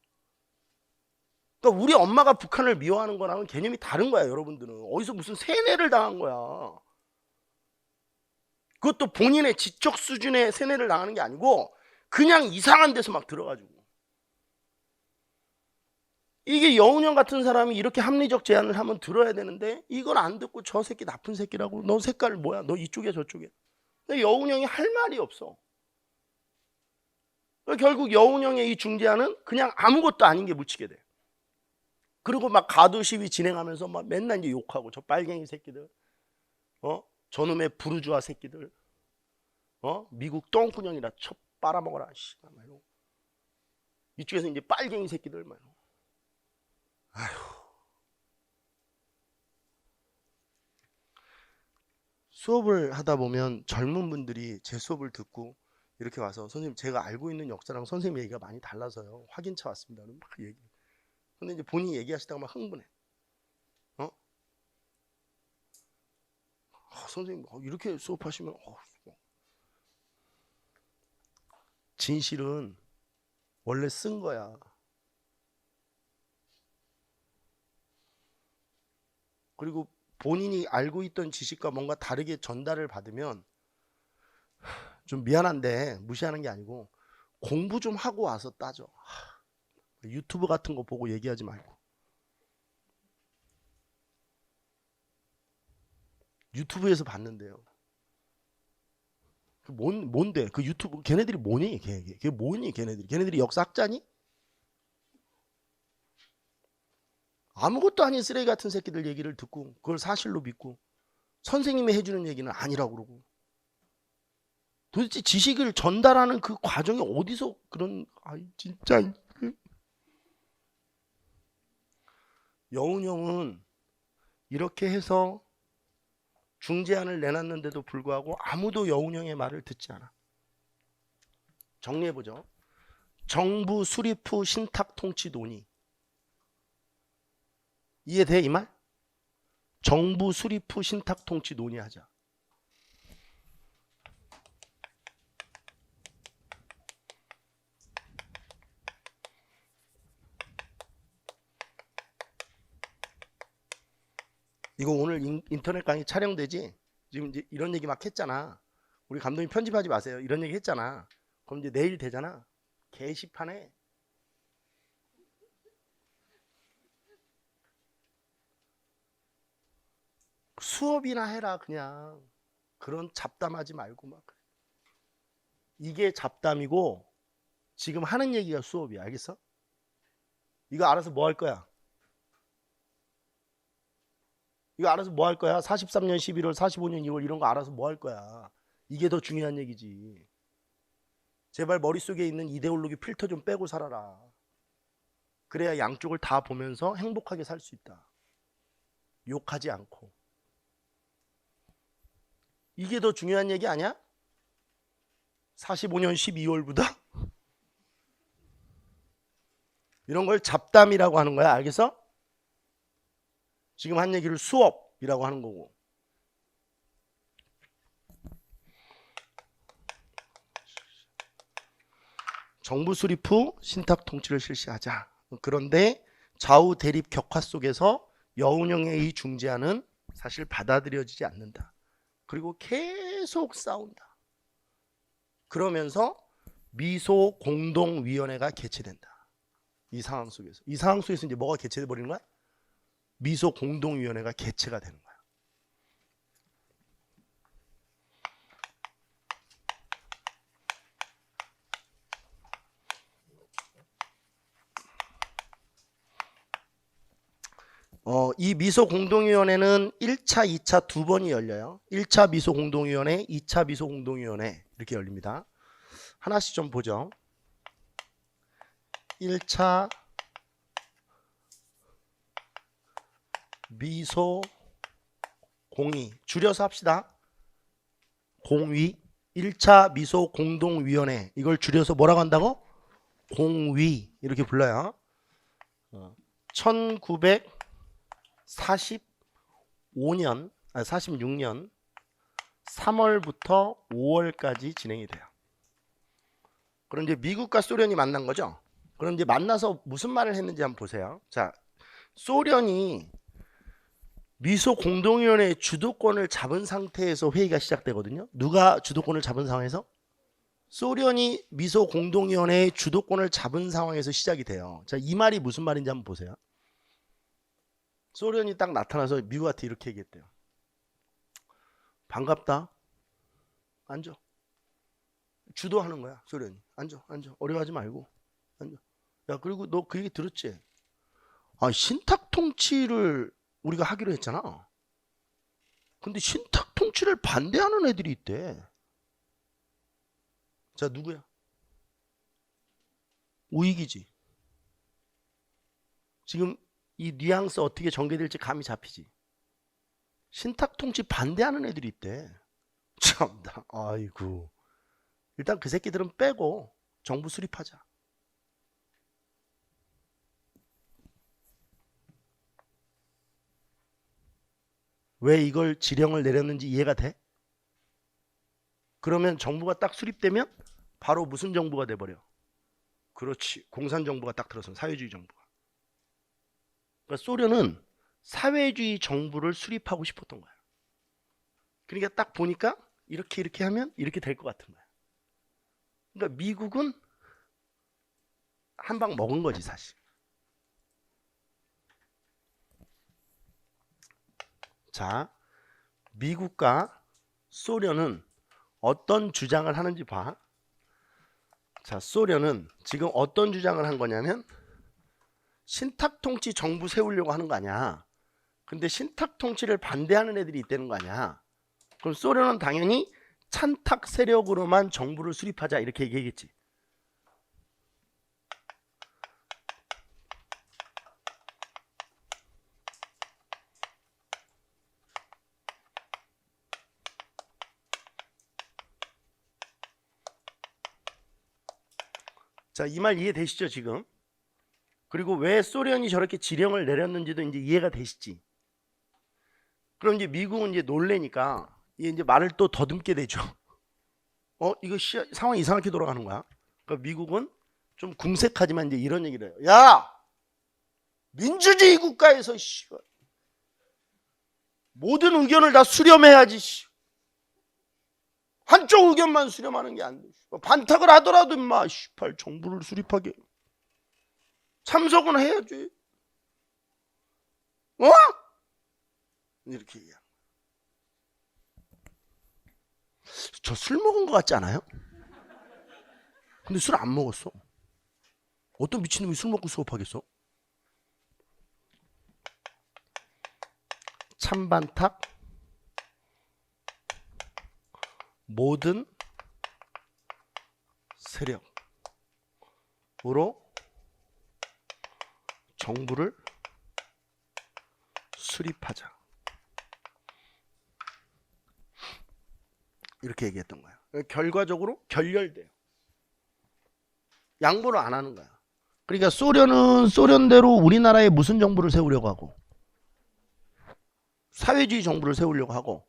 그러니까 우리 엄마가 북한을 미워하는 거랑은 개념이 다른 거야. 여러분들은 어디서 무슨 세뇌를 당한 거야. 그것도 본인의 지적 수준의 세뇌를 당하는 게 아니고 그냥 이상한 데서 막 들어가지고. 이게 여운형 같은 사람이 이렇게 합리적 제안을 하면 들어야 되는데 이걸 안 듣고 저 새끼 나쁜 새끼라고. 너 색깔 뭐야? 너 이쪽이야 저쪽이야? 근데 여운형이 할 말이 없어. 결국 여운형의 이 중재안은 그냥 아무것도 아닌 게 묻히게 돼. 그리고 막 가두 시위 진행하면서 막 맨날 이제 욕하고 저 빨갱이 새끼들, 저놈의 부르주아 새끼들, 미국 똥구녕이라 쳐 빨아먹어라, 씨, 이쪽에서 이제 빨갱이 새끼들 막. 아휴. 수업을 하다 보면 젊은 분들이 제 수업을 듣고 이렇게 와서 선생님 제가 알고 있는 역사랑 선생님 얘기가 많이 달라서요. 확인차 왔습니다. 막 얘기. 근데 이제 본인이 얘기하시다가 막 흥분해. 선생님 이렇게 수업하시면 진실은 원래 쓴 거야. 그리고 본인이 알고 있던 지식과 뭔가 다르게 전달을 받으면 좀 미안한데 무시하는 게 아니고 공부 좀 하고 와서 따져. 유튜브 같은 거 보고 얘기하지 말고. 유튜브에서 봤는데요. 뭔데? 그 유튜브 걔네들이 뭐니? 걔 뭐니? 걔네들이 역사학자니? 아무것도 아닌 쓰레기 같은 새끼들 얘기를 듣고 그걸 사실로 믿고 선생님이 해주는 얘기는 아니라고 그러고. 도대체 지식을 전달하는 그 과정이 어디서 그런 진짜. 여운 형은 이렇게 해서 중재안을 내놨는데도 불구하고 아무도 여운 형의 말을 듣지 않아. 정리해보죠. 정부 수립 후 신탁 통치 논의. 이해돼 이 말? 정부 수립 후 신탁 통치 논의하자. 이거 오늘 인터넷 강의 촬영되지? 지금 이제 이런 얘기 막 했잖아. 우리 감독님 편집하지 마세요. 이런 얘기 했잖아. 그럼 이제 내일 되잖아. 게시판에 수업이나 해라 그냥. 그런 잡담하지 말고 막. 이게 잡담이고 지금 하는 얘기가 수업이야. 알겠어? 이거 알아서 뭐 할 거야? 이거 알아서 뭐 할 거야? 43년 11월, 45년 2월 이런 거 알아서 뭐 할 거야? 이게 더 중요한 얘기지. 제발 머릿속에 있는 이데올로기 필터 좀 빼고 살아라. 그래야 양쪽을 다 보면서 행복하게 살 수 있다. 욕하지 않고. 이게 더 중요한 얘기 아니야? 45년 12월보다? 이런 걸 잡담이라고 하는 거야. 알겠어? 지금 한 얘기를 수업이라고 하는 거고. 정부 수립 후 신탁 통치를 실시하자. 그런데 좌우 대립 격화 속에서 여운형의 중재안은 사실 받아들여지지 않는다. 그리고 계속 싸운다. 그러면서 미소 공동위원회가 개최된다. 이 상황 속에서. 이 상황 속에서 이제 뭐가 개최돼 버리는 거야? 미소 공동위원회가 개최가 되는 거야. 이 미소 공동위원회는 1차, 2차 두 번이 열려요. 1차 미소 공동위원회, 2차 미소 공동위원회 이렇게 열립니다. 하나씩 좀 보죠. 1차 미소 공위, 줄여서 합시다. 공위. 1차 미소 공동위원회, 이걸 줄여서 뭐라고 한다고? 공위 이렇게 불러요. 46년 3월부터 5월까지 진행이 돼요. 그럼 이제 미국과 소련이 만난 거죠. 그럼 이제 만나서 무슨 말을 했는지 한번 보세요. 자, 소련이 미소 공동위원회의 주도권을 잡은 상태에서 회의가 시작되거든요. 누가 주도권을 잡은 상황에서? 소련이 미소 공동위원회의 주도권을 잡은 상황에서 시작이 돼요. 자, 이 말이 무슨 말인지 한번 보세요. 소련이 딱 나타나서 미국한테 이렇게 얘기했대요. 반갑다. 앉아. 주도하는 거야, 소련이. 앉아. 어려워하지 말고. 앉아. 야, 그리고 너 그 얘기 들었지? 아, 신탁 통치를 우리가 하기로 했잖아. 근데 신탁 통치를 반대하는 애들이 있대. 자, 누구야? 우익이지. 지금 이 뉘앙스 어떻게 전개될지 감이 잡히지. 신탁 통치 반대하는 애들이 있대. 참나. 아이고. 일단 그 새끼들은 빼고 정부 수립하자. 왜 이걸 지령을 내렸는지 이해가 돼? 그러면 정부가 딱 수립되면 바로 무슨 정부가 돼버려? 그렇지. 공산정부가 딱 들어선 사회주의 정부가. 그러니까 소련은 사회주의 정부를 수립하고 싶었던 거야. 그러니까 딱 보니까 이렇게 하면 이렇게 될 것 같은 거야. 그러니까 미국은 한 방 먹은 거지 사실. 자, 미국과 소련은 어떤 주장을 하는지 봐. 자, 소련은 지금 어떤 주장을 한 거냐면 신탁 통치 정부 세우려고 하는 거 아니야. 근데 신탁 통치를 반대하는 애들이 있다는 거 아니야. 그럼 소련은 당연히 찬탁 세력으로만 정부를 수립하자 이렇게 얘기했지. 자, 이 말 이해되시죠 지금? 그리고 왜 소련이 저렇게 지령을 내렸는지도 이제 이해가 되시지? 그럼 이제 미국은 이제 놀래니까 이제 말을 또 더듬게 되죠. 이거 상황이 이상하게 돌아가는 거야. 그러니까 미국은 좀 궁색하지만 이제 이런 얘기를 해요. 야, 민주주의 국가에서 모든 의견을 다 수렴해야지. 한쪽 의견만 수렴하는 게 안 돼. 반탁을 하더라도 인마 정부를 수립하게 참석은 해야지. 이렇게 얘기해. 저 술 먹은 것 같지 않아요? 근데 술 안 먹었어. 어떤 미친놈이 술 먹고 수업하겠어? 찬반탁 모든 세력으로 정부를 수립하자. 이렇게 얘기했던 거야. 결과적으로 결렬돼요. 양보를 안 하는 거야. 그러니까 소련은 소련대로 우리나라에 무슨 정부를 세우려고 하고, 사회주의 정부를 세우려고 하고,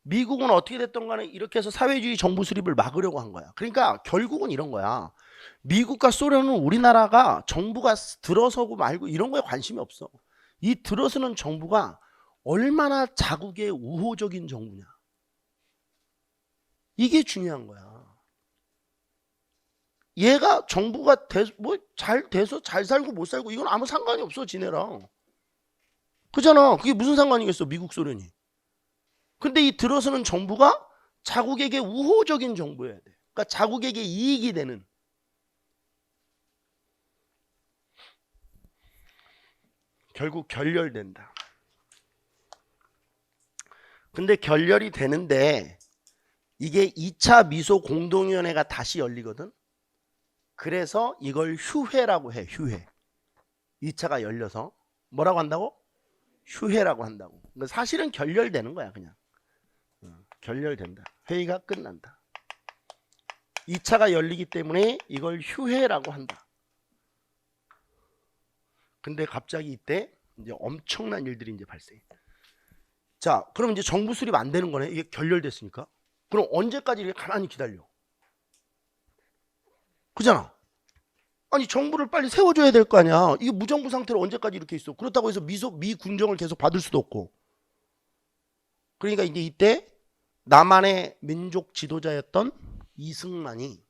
미국은 어떻게 됐던 간에 이렇게 해서 사회주의 정부 수립을 막으려고 한 거야. 그러니까 결국은 이런 거야. 미국과 소련은 우리나라가 정부가 들어서고 말고 이런 거에 관심이 없어. 이 들어서는 정부가 얼마나 자국의 우호적인 정부냐. 이게 중요한 거야. 얘가 정부가 잘 돼서 잘 살고 못 살고 이건 아무 상관이 없어 지네랑. 그잖아. 그게 무슨 상관이겠어 미국 소련이. 근데 이 들어서는 정부가 자국에게 우호적인 정부여야 돼. 그러니까 자국에게 이익이 되는. 결국 결렬된다. 근데 결렬이 되는데 이게 2차 미소 공동위원회가 다시 열리거든. 그래서 이걸 휴회라고 해. 휴회. 2차가 열려서 뭐라고 한다고? 휴회라고 한다고. 사실은 결렬되는 거야 그냥. 결렬된다. 회의가 끝난다. 2차가 열리기 때문에 이걸 휴회라고 한다. 근데 갑자기 이때 이제 엄청난 일들이 이제 발생해. 자, 그럼 이제 정부 수립 안 되는 거네. 이게 결렬됐으니까. 그럼 언제까지 이렇게 가만히 기다려? 그잖아. 아니 정부를 빨리 세워줘야 될 거 아니야. 이게 무정부 상태로 언제까지 이렇게 있어. 그렇다고 해서 미 군정을 계속 받을 수도 없고. 그러니까 이제 이때 남한의 민족 지도자였던 이승만이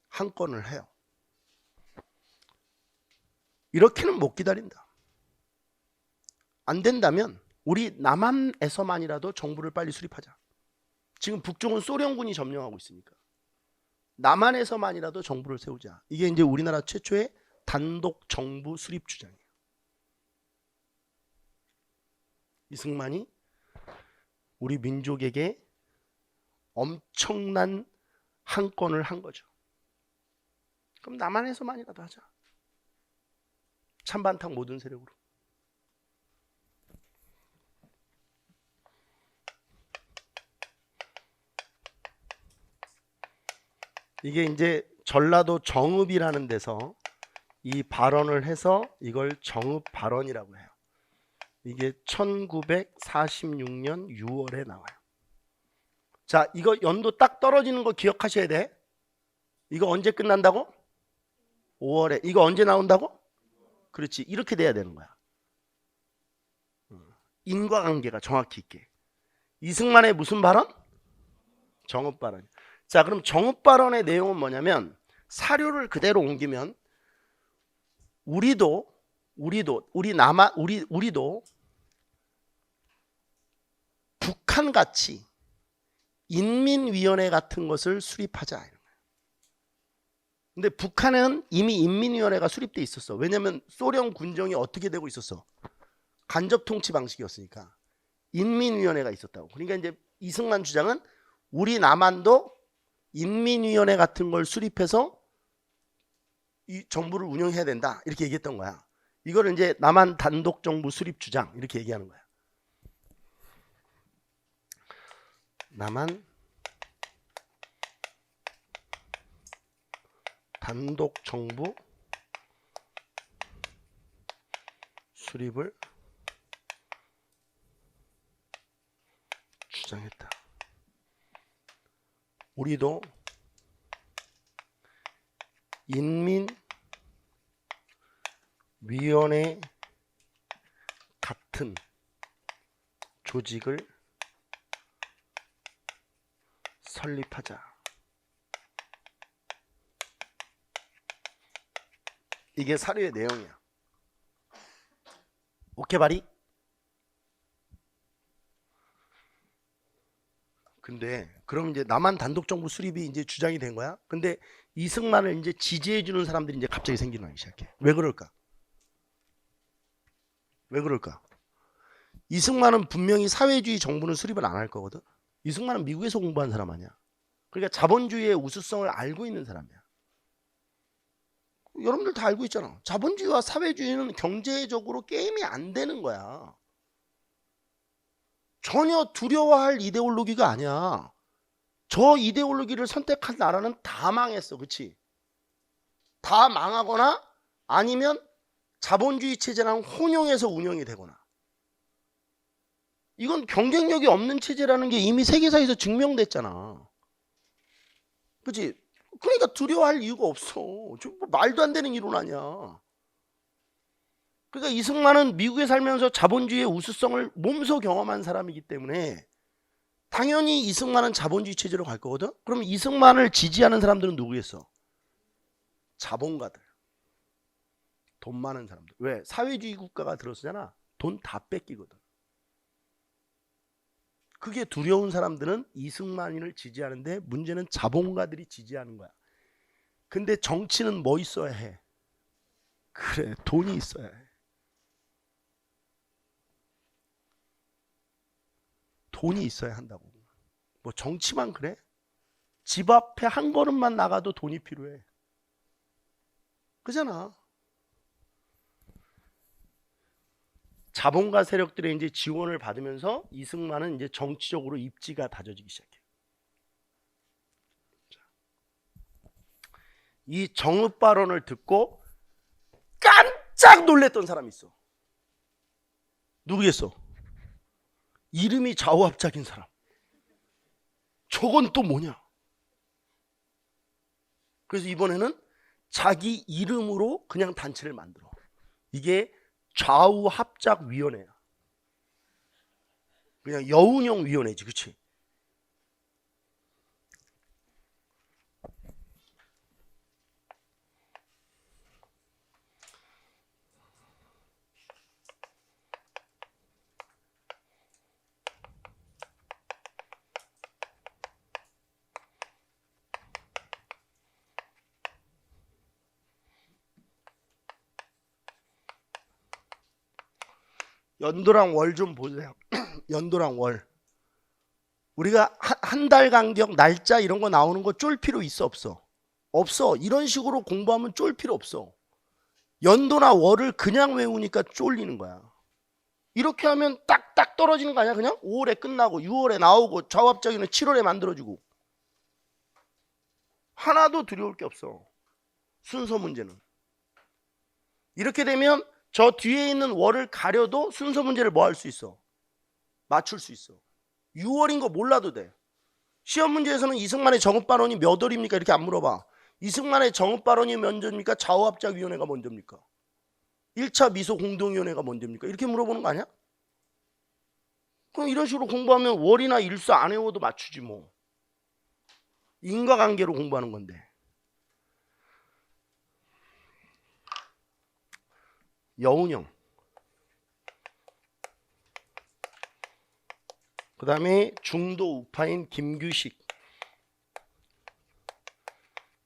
한 건을 해요. 이렇게는 못 기다린다. 안 된다면 우리 남한에서만이라도 정부를 빨리 수립하자. 지금 북쪽은 소련군이 점령하고 있으니까. 남한에서만이라도 정부를 세우자. 이게 이제 우리나라 최초의 단독 정부 수립 주장이에요. 이승만이 우리 민족에게 엄청난 한 건을 한 거죠. 그럼 남한에서만이라도 하자. 찬반탕 모든 세력으로. 이게 이제 전라도 정읍이라는 데서 이 발언을 해서 이걸 정읍 발언이라고 해요. 이게 1946년 6월에 나와요. 자, 이거 연도 딱 떨어지는 거 기억하셔야 돼. 이거 언제 끝난다고? 5월에. 이거 언제 나온다고? 그렇지. 이렇게 돼야 되는 거야. 인과관계가 정확히 있게. 이승만의 무슨 발언? 정읍 발언. 자, 그럼 정읍 발언의 내용은 뭐냐면 사료를 그대로 옮기면 우리도 북한같이 인민위원회 같은 것을 수립하자. 근데 북한은 이미 인민위원회가 수립돼 있었어. 왜냐면 소련 군정이 어떻게 되고 있었어? 간접 통치 방식이었으니까 인민위원회가 있었다고. 그러니까 이제 이승만 주장은 우리 남한도 인민위원회 같은 걸 수립해서 이 정부를 운영해야 된다. 이렇게 얘기했던 거야. 이거를 이제 남한 단독 정부 수립 주장 이렇게 얘기하는 거야. 남한 단독 정부 수립을 주장했다. 우리도 인민위원회 같은 조직을 설립하자. 이게 사료의 내용이야. 오케이 바리? 근데 그럼 이제 남한 단독 정부 수립이 이제 주장이 된 거야. 근데 이승만을 이제 지지해 주는 사람들이 이제 갑자기 생기기 시작해. 왜 그럴까? 왜 그럴까? 이승만은 분명히 사회주의 정부는 수립을 안 할 거거든. 이승만은 미국에서 공부한 사람 아니야. 그러니까 자본주의의 우수성을 알고 있는 사람이야. 여러분들 다 알고 있잖아. 자본주의와 사회주의는 경제적으로 게임이 안 되는 거야. 전혀 두려워할 이데올로기가 아니야. 저 이데올로기를 선택한 나라는 다 망했어. 그치? 다 망하거나 아니면 자본주의 체제랑 혼용해서 운영이 되거나. 이건 경쟁력이 없는 체제라는 게 이미 세계사에서 증명됐잖아. 그치? 그러니까 두려워할 이유가 없어. 뭐 말도 안 되는 이론 아니야. 그러니까 이승만은 미국에 살면서 자본주의의 우수성을 몸소 경험한 사람이기 때문에 당연히 이승만은 자본주의 체제로 갈 거거든. 그럼 이승만을 지지하는 사람들은 누구겠어? 자본가들. 돈 많은 사람들. 왜? 사회주의 국가가 들어서잖아. 돈 다 뺏기거든. 그게 두려운 사람들은 이승만을 지지하는데 문제는 자본가들이 지지하는 거야. 근데 정치는 뭐 있어야 해? 그래, 돈이 있어야 해. 돈이 있어야 한다고. 뭐 정치만 그래? 집 앞에 한 걸음만 나가도 돈이 필요해. 그잖아. 자본가 세력들의 이제 지원을 받으면서 이승만은 이제 정치적으로 입지가 다져지기 시작해. 이 정읍 발언을 듣고 깜짝 놀랐던 사람이 있어. 누구겠어? 이름이 좌우합작인 사람. 저건 또 뭐냐? 그래서 이번에는 자기 이름으로 그냥 단체를 만들어. 이게 좌우합작위원회야. 그냥 여운형 위원회지, 그치? 연도랑 월 좀 보세요. 연도랑 월. 우리가 한 달 간격 날짜 이런 거 나오는 거 쫄 필요 있어 없어? 없어. 이런 식으로 공부하면 쫄 필요 없어. 연도나 월을 그냥 외우니까 쫄리는 거야. 이렇게 하면 딱딱 떨어지는 거 아니야? 그냥 5월에 끝나고 6월에 나오고 좌우합작위는 7월에 만들어지고. 하나도 두려울 게 없어. 순서 문제는. 이렇게 되면 저 뒤에 있는 월을 가려도 순서 문제를 뭐 할 수 있어? 맞출 수 있어. 6월인 거 몰라도 돼. 시험 문제에서는 이승만의 정읍 발언이 몇 월입니까? 이렇게 안 물어봐. 이승만의 정읍 발언이 먼저입니까? 좌우합작위원회가 먼저입니까? 1차 미소 공동위원회가 먼저입니까? 이렇게 물어보는 거 아니야? 그럼 이런 식으로 공부하면 월이나 일수 안 외워도 맞추지 뭐. 인과관계로 공부하는 건데. 여운형. 그 다음에 중도 우파인 김규식.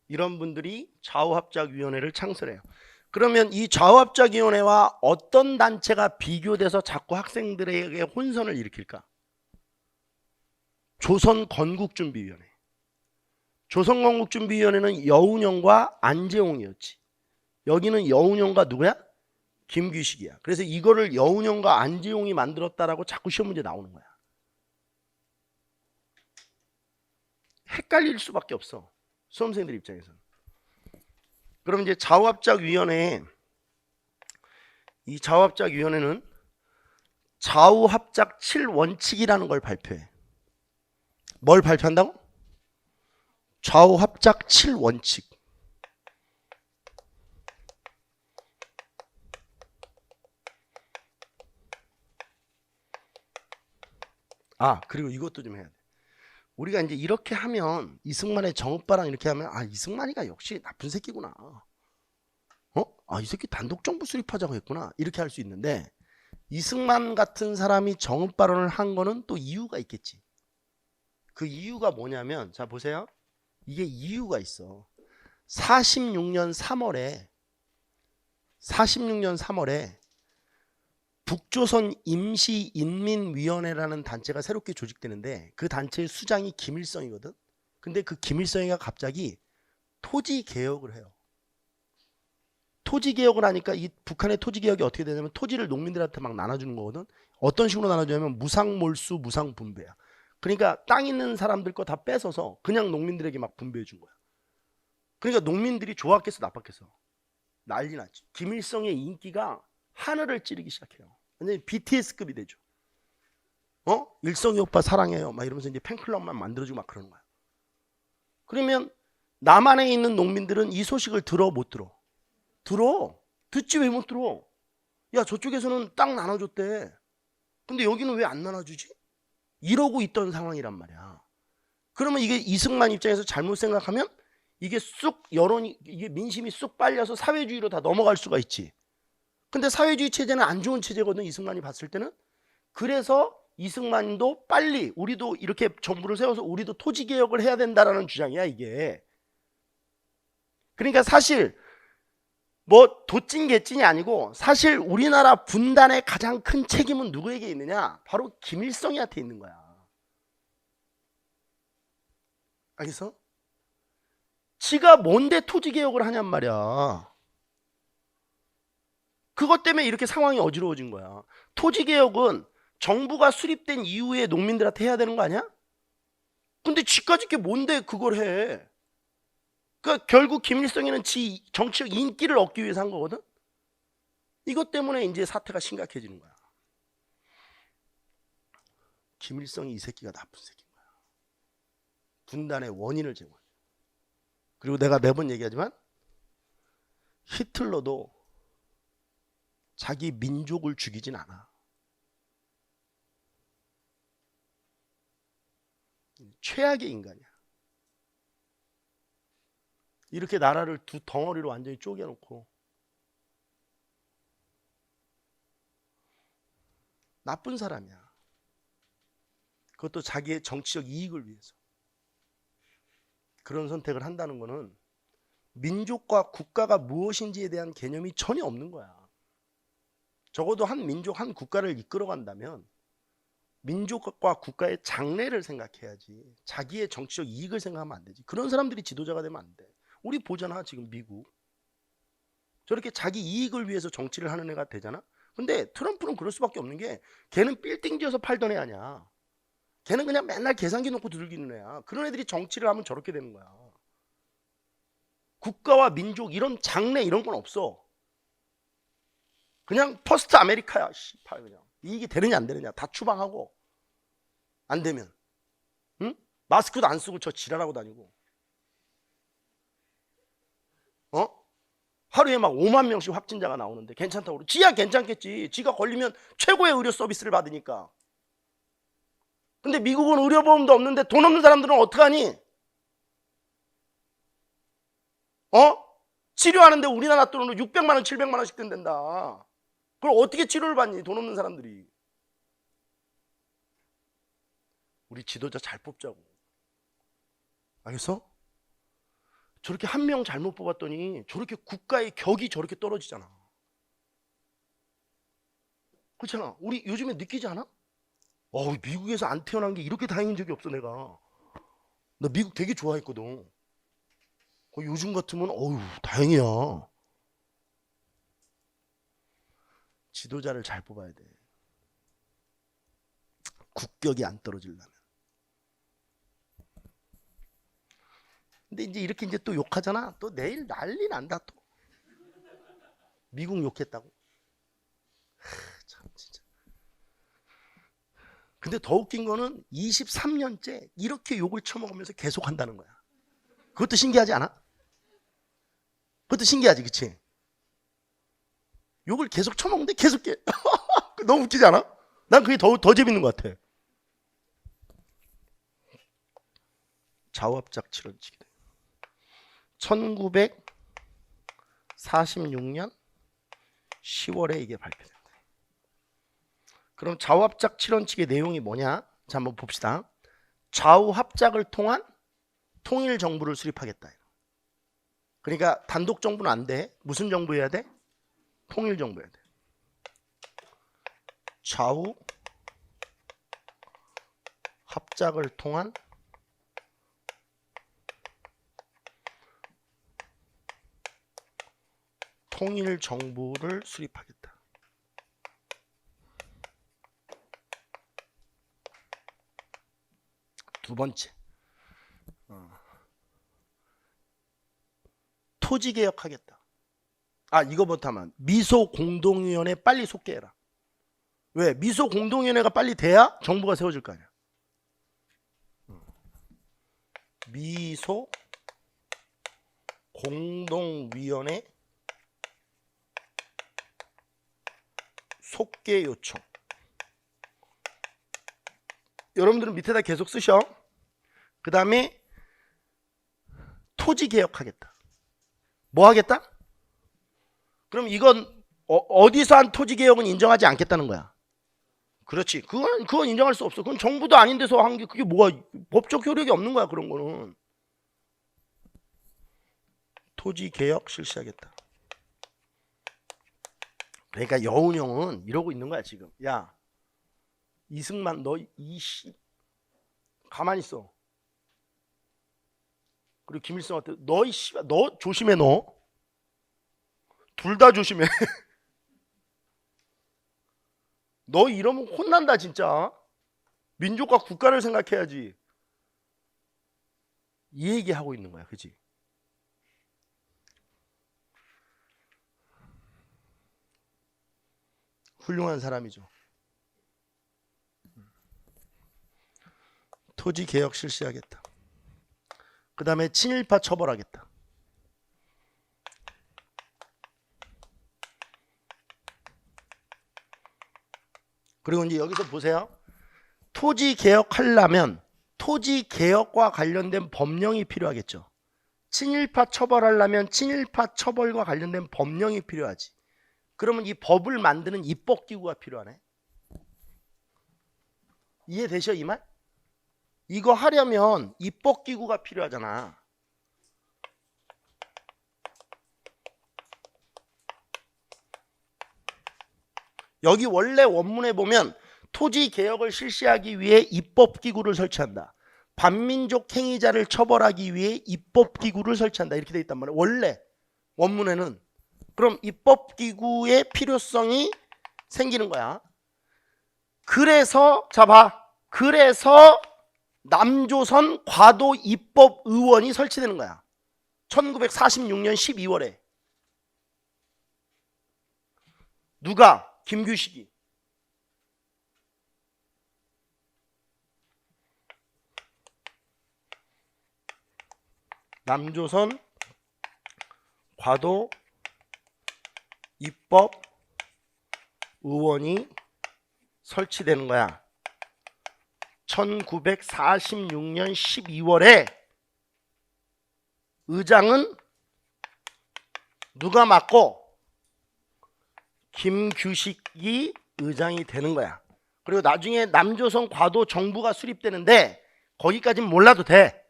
이런 분들이 좌우합작위원회를 창설해요. 그러면 이 좌우합작위원회와 어떤 단체가 비교돼서 자꾸 학생들에게 혼선을 일으킬까? 조선건국준비위원회. 조선건국준비위원회는 여운형과 안재홍이었지. 여기는 여운형과 누구야? 김규식이야. 그래서 이거를 여운형과 안재홍이 만들었다라고 자꾸 시험 문제 나오는 거야. 헷갈릴 수밖에 없어. 수험생들 입장에서는. 그럼 이제 좌우합작위원회, 이 좌우합작위원회는 좌우합작 7원칙이라는 걸 발표해. 뭘 발표한다고? 좌우합작 7원칙. 아, 그리고 이것도 좀 해야 돼. 우리가 이제 이렇게 하면 이승만의 정읍바랑 이렇게 하면 아, 이승만이가 역시 나쁜 새끼구나. 아, 이 새끼 단독정부 수립하자고 했구나. 이렇게 할 수 있는데 이승만 같은 사람이 정읍발언을 한 거는 또 이유가 있겠지. 그 이유가 뭐냐면 자 보세요. 이게 이유가 있어. 46년 3월에 북조선 임시인민위원회라는 단체가 새롭게 조직되는데 그 단체의 수장이 김일성이거든. 근데 그 김일성이가 갑자기 토지 개혁을 해요. 토지 개혁을 하니까 이 북한의 토지 개혁이 어떻게 되냐면 토지를 농민들한테 막 나눠주는 거거든. 어떤 식으로 나눠주냐면 무상몰수 무상분배야. 그러니까 땅 있는 사람들 거 다 뺏어서 그냥 농민들에게 막 분배해 준 거야. 그러니까 농민들이 좋았겠어 나빴겠어? 난리 났지. 김일성의 인기가 하늘을 찌르기 시작해요. 완전히 BTS급이 되죠. 일성이 오빠 사랑해요. 막 이러면서 이제 팬클럽만 만들어주고 막 그러는 거야. 그러면 남한에 있는 농민들은 이 소식을 들어 못 들어? 들어. 듣지 왜 못 들어? 야 저쪽에서는 땅 나눠줬대. 근데 여기는 왜 안 나눠주지? 이러고 있던 상황이란 말이야. 그러면 이게 이승만 입장에서 잘못 생각하면 이게 쑥 여론이 이게 민심이 쑥 빨려서 사회주의로 다 넘어갈 수가 있지. 근데 사회주의 체제는 안 좋은 체제거든 이승만이 봤을 때는. 그래서 이승만도 빨리 우리도 이렇게 정부를 세워서 우리도 토지 개혁을 해야 된다라는 주장이야 이게. 그러니까 사실 뭐 도찐 개찐이 아니고 사실 우리나라 분단의 가장 큰 책임은 누구에게 있느냐? 바로 김일성이한테 있는 거야. 알겠어? 지가 뭔데 토지 개혁을 하냔 말이야. 그것 때문에 이렇게 상황이 어지러워진 거야. 토지 개혁은 정부가 수립된 이후에 농민들한테 해야 되는 거 아니야? 근데 지까짓 게 뭔데 그걸 해? 그러니까 결국 김일성이는 지 정치적 인기를 얻기 위해서 한 거거든. 이것 때문에 이제 사태가 심각해지는 거야. 김일성이 이 새끼가 나쁜 새끼인 거야. 분단의 원인을 제공해. 그리고 내가 매번 얘기하지만 히틀러도 자기 민족을 죽이진 않아. 최악의 인간이야. 이렇게 나라를 두 덩어리로 완전히 쪼개놓고 나쁜 사람이야. 그것도 자기의 정치적 이익을 위해서. 그런 선택을 한다는 거는 민족과 국가가 무엇인지에 대한 개념이 전혀 없는 거야. 적어도 한 민족, 한 국가를 이끌어간다면 민족과 국가의 장래를 생각해야지. 자기의 정치적 이익을 생각하면 안 되지. 그런 사람들이 지도자가 되면 안 돼. 우리 보잖아 지금 미국. 저렇게 자기 이익을 위해서 정치를 하는 애가 되잖아. 근데 트럼프는 그럴 수밖에 없는 게 걔는 빌딩 지어서 팔던 애 아니야. 걔는 그냥 맨날 계산기 놓고 두들기는 애야. 그런 애들이 정치를 하면 저렇게 되는 거야. 국가와 민족 이런 장래 이런 건 없어. 그냥 퍼스트 아메리카야. 씨발 그냥. 이익이 되느냐 안 되느냐 다 추방하고 안 되면 응? 마스크도 안 쓰고 저 지랄하고 다니고 하루에 막 5만 명씩 확진자가 나오는데 괜찮다고 그러고 지야 괜찮겠지. 지가 걸리면 최고의 의료 서비스를 받으니까. 근데 미국은 의료보험도 없는데 돈 없는 사람들은 어떡하니? 치료하는데 우리나라 돈으로 600만 원 700만 원씩 든댄다. 그걸 어떻게 치료를 받니 돈 없는 사람들이. 우리 지도자 잘 뽑자고. 알겠어? 저렇게 한 명 잘못 뽑았더니 저렇게 국가의 격이 저렇게 떨어지잖아. 그렇잖아. 우리 요즘에 느끼지 않아? 미국에서 안 태어난 게 이렇게 다행인 적이 없어 내가. 나 미국 되게 좋아했거든. 요즘 같으면 다행이야. 지도자를 잘 뽑아야 돼. 국격이 안 떨어지려면. 근데 이제 이렇게 이제 또 욕하잖아. 또 내일 난리 난다 또. 미국 욕했다고. 참 진짜. 근데 더 웃긴 거는 23년째 이렇게 욕을 처먹으면서 계속 한다는 거야. 그것도 신기하지 않아? 그것도 신기하지, 그치? 욕을 계속 처먹는데 계속 너무 웃기지 않아? 난 그게 더 재밌는 것 같아. 좌우합작 7원칙이다. 1946년 10월에 이게 발표된다. 그럼 좌우합작 7원칙의 내용이 뭐냐? 자, 한번 봅시다. 좌우합작을 통한 통일 정부를 수립하겠다. 그러니까 단독 정부는 안 돼. 무슨 정부 해야 돼? 통일 정부 해야 돼. 좌우 합작을 통한 통일 정부를 수립하겠다. 두 번째, 토지 개혁하겠다. 아, 이거부터 하면 미소 공동위원회 빨리 속개해라. 왜? 미소 공동위원회가 빨리 돼야 정부가 세워질 거 아니야. 미소 공동위원회 속개 요청. 여러분들은 밑에다 계속 쓰셔. 그 다음에 토지 개혁하겠다. 뭐 하겠다? 그럼 이건 어디서 한 토지 개혁은 인정하지 않겠다는 거야. 그렇지. 그건 인정할 수 없어. 그건 정부도 아닌 데서 한 게 그게 뭐가 법적 효력이 없는 거야. 그런 거는. 토지 개혁 실시하겠다. 그러니까 여운형은 이러고 있는 거야 지금. 야, 이승만 너 이씨 가만히 있어. 그리고 김일성한테 너 이씨 너 조심해 너. 둘 다 조심해. 너 이러면 혼난다 진짜. 민족과 국가를 생각해야지. 이 얘기하고 있는 거야. 그치? 훌륭한 사람이죠. 토지 개혁 실시하겠다. 그 다음에 친일파 처벌하겠다. 그리고 이제 여기서 보세요. 토지 개혁하려면 토지 개혁과 관련된 법령이 필요하겠죠. 친일파 처벌하려면 친일파 처벌과 관련된 법령이 필요하지. 그러면 이 법을 만드는 입법기구가 필요하네. 이해되셔 이 말? 이거 하려면 입법기구가 필요하잖아. 여기 원래 원문에 보면 토지 개혁을 실시하기 위해 입법기구를 설치한다. 반민족 행위자를 처벌하기 위해 입법기구를 설치한다. 이렇게 돼 있단 말이야. 원래 원문에는. 그럼 입법기구의 필요성이 생기는 거야. 그래서 자 봐. 그래서 남조선 과도 입법의원이 설치되는 거야. 1946년 12월에. 누가? 김규식이. 남조선 과도 입법 의원이 설치되는 거야. 1946년 12월에 의장은 누가 맡고? 김규식이 의장이 되는 거야. 그리고 나중에 남조선 과도 정부가 수립되는데 거기까지는 몰라도 돼.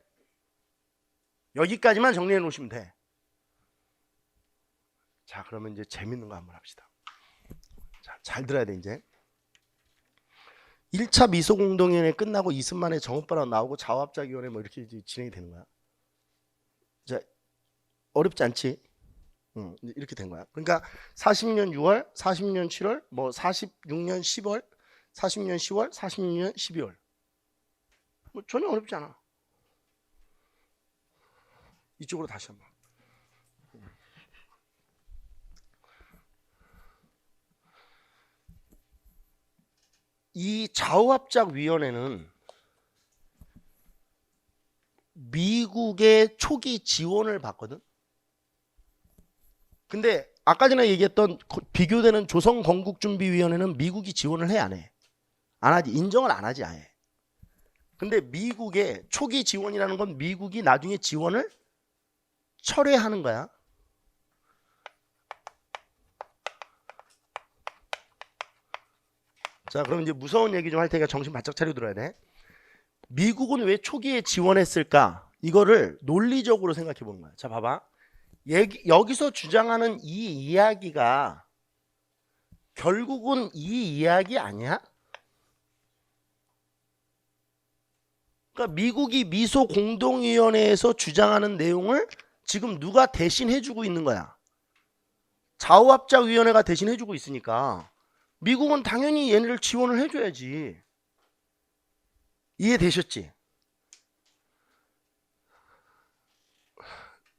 여기까지만 정리해 놓으시면 돼. 자, 그러면 이제 재밌는 거 한번 합시다. 자, 잘 들어야 돼 이제. 1차 미소공동위원회 끝나고 이승만의 정읍발언 나오고 좌우합작위원회 뭐 이렇게 이제 진행이 되는 거야. 자, 어렵지 않지? 이렇게 된 거야. 그러니까 40년 6월, 40년 7월, 뭐 46년 10월, 40년 10월, 46년 12월. 뭐 전혀 어렵지 않아. 이쪽으로 다시 한번. 이 좌우합작위원회는 미국의 초기 지원을 받거든. 근데 아까 전에 얘기했던 비교되는 조선건국준비위원회는 미국이 지원을 해 안 해? 안 하지. 인정을 안 하지 아예. 근데 미국의 초기 지원이라는 건 미국이 나중에 지원을 철회하는 거야. 자, 그럼 이제 무서운 얘기 좀 할 테니까 정신 바짝 차려 들어야 돼. 미국은 왜 초기에 지원했을까? 이거를 논리적으로 생각해 보는 거야. 자, 봐봐. 여기서 주장하는 이 이야기가 결국은 이 이야기 아니야? 그러니까 미국이 미소 공동위원회에서 주장하는 내용을 지금 누가 대신 해주고 있는 거야? 좌우합작위원회가 대신 해주고 있으니까 미국은 당연히 얘네를 지원을 해줘야지. 이해되셨지?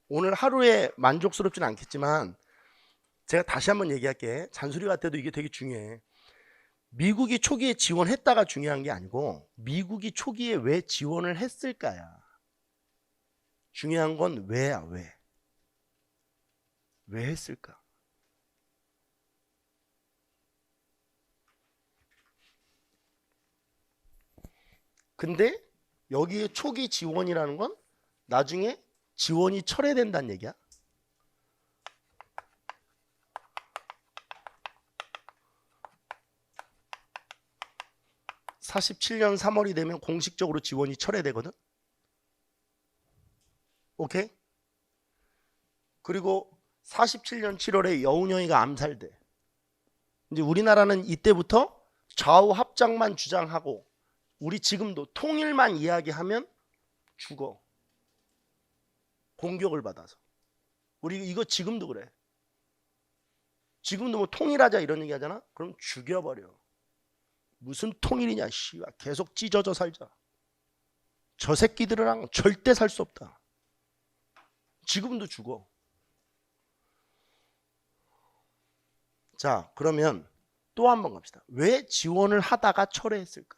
오늘 하루에 만족스럽진 않겠지만 제가 다시 한번 얘기할게. 잔소리 같아도 이게 되게 중요해. 미국이 초기에 지원했다가 중요한 게 아니고 미국이 초기에 왜 지원을 했을까야. 중요한 건 왜야. 왜 했을까? 근데 여기에 초기 지원이라는 건 나중에 지원이 철회된다는 얘기야. (47년 3월이) 되면 공식적으로 지원이 철회되거든. 오케이? 그리고 47년 7월에 여운형이가 암살돼. 이제 우리나라는 이때부터 좌우 합작만 주장하고 우리 지금도 통일만 이야기하면 죽어. 공격을 받아서. 우리 이거 지금도 그래. 지금도 뭐 통일하자 이런 얘기 하잖아? 그럼 죽여버려. 무슨 통일이냐 씨발. 계속 찢어져 살자. 저 새끼들이랑 절대 살 수 없다. 지금도 죽어. 자, 그러면 또 한 번 갑시다. 왜 지원을 하다가 철회했을까?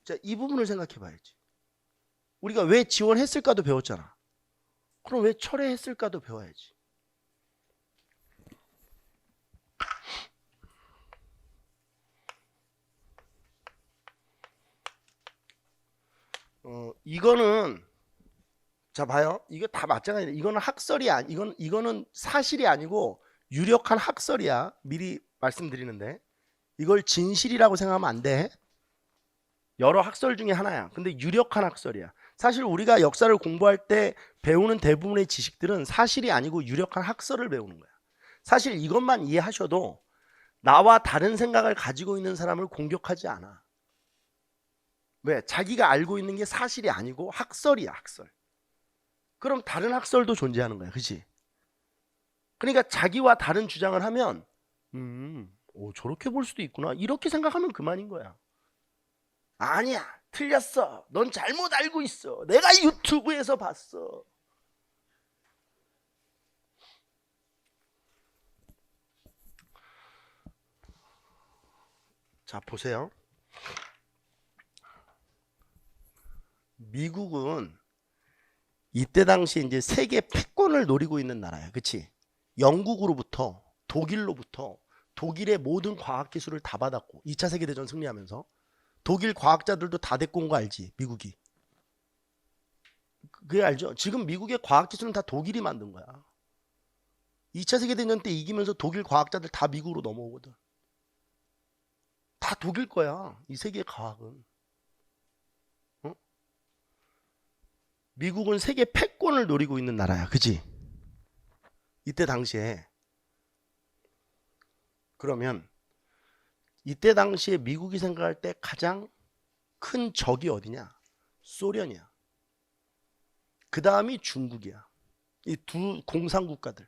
자, 이 부분을 생각해 봐야지. 우리가 왜 지원했을까도 배웠잖아. 그럼 왜 철회했을까도 배워야지. 이거는 자 봐요. 이거 다 마찬가지야. 이거는 학설이 아니 이거는 사실이 아니고 유력한 학설이야. 미리 말씀드리는데 이걸 진실이라고 생각하면 안 돼. 여러 학설 중에 하나야. 근데 유력한 학설이야. 사실 우리가 역사를 공부할 때 배우는 대부분의 지식들은 사실이 아니고 유력한 학설을 배우는 거야. 사실 이것만 이해하셔도 나와 다른 생각을 가지고 있는 사람을 공격하지 않아. 왜? 자기가 알고 있는 게 사실이 아니고 학설이야, 학설. 그럼 다른 학설도 존재하는 거야. 그치? 그러니까 자기와 다른 주장을 하면 저렇게 볼 수도 있구나. 이렇게 생각하면 그만인 거야. 아니야. 틀렸어. 넌 잘못 알고 있어. 내가 유튜브에서 봤어. 자, 보세요. 미국은 이때 당시 이제 세계 패권을 노리고 있는 나라야. 그치? 영국으로부터 독일로부터 독일의 모든 과학기술을 다 받았고 2차 세계대전 승리하면서 독일 과학자들도 다 데리고 온 거 알지? 미국이. 그게 알죠? 지금 미국의 과학기술은 다 독일이 만든 거야. 2차 세계대전 때 이기면서 독일 과학자들 다 미국으로 넘어오거든. 다 독일 거야. 이 세계의 과학은. 어? 미국은 세계 패권을 노리고 있는 나라야. 그치? 이때 당시에. 그러면 이때 당시에 미국이 생각할 때 가장 큰 적이 어디냐? 소련이야. 그 다음이 중국이야. 이 두 공산국가들.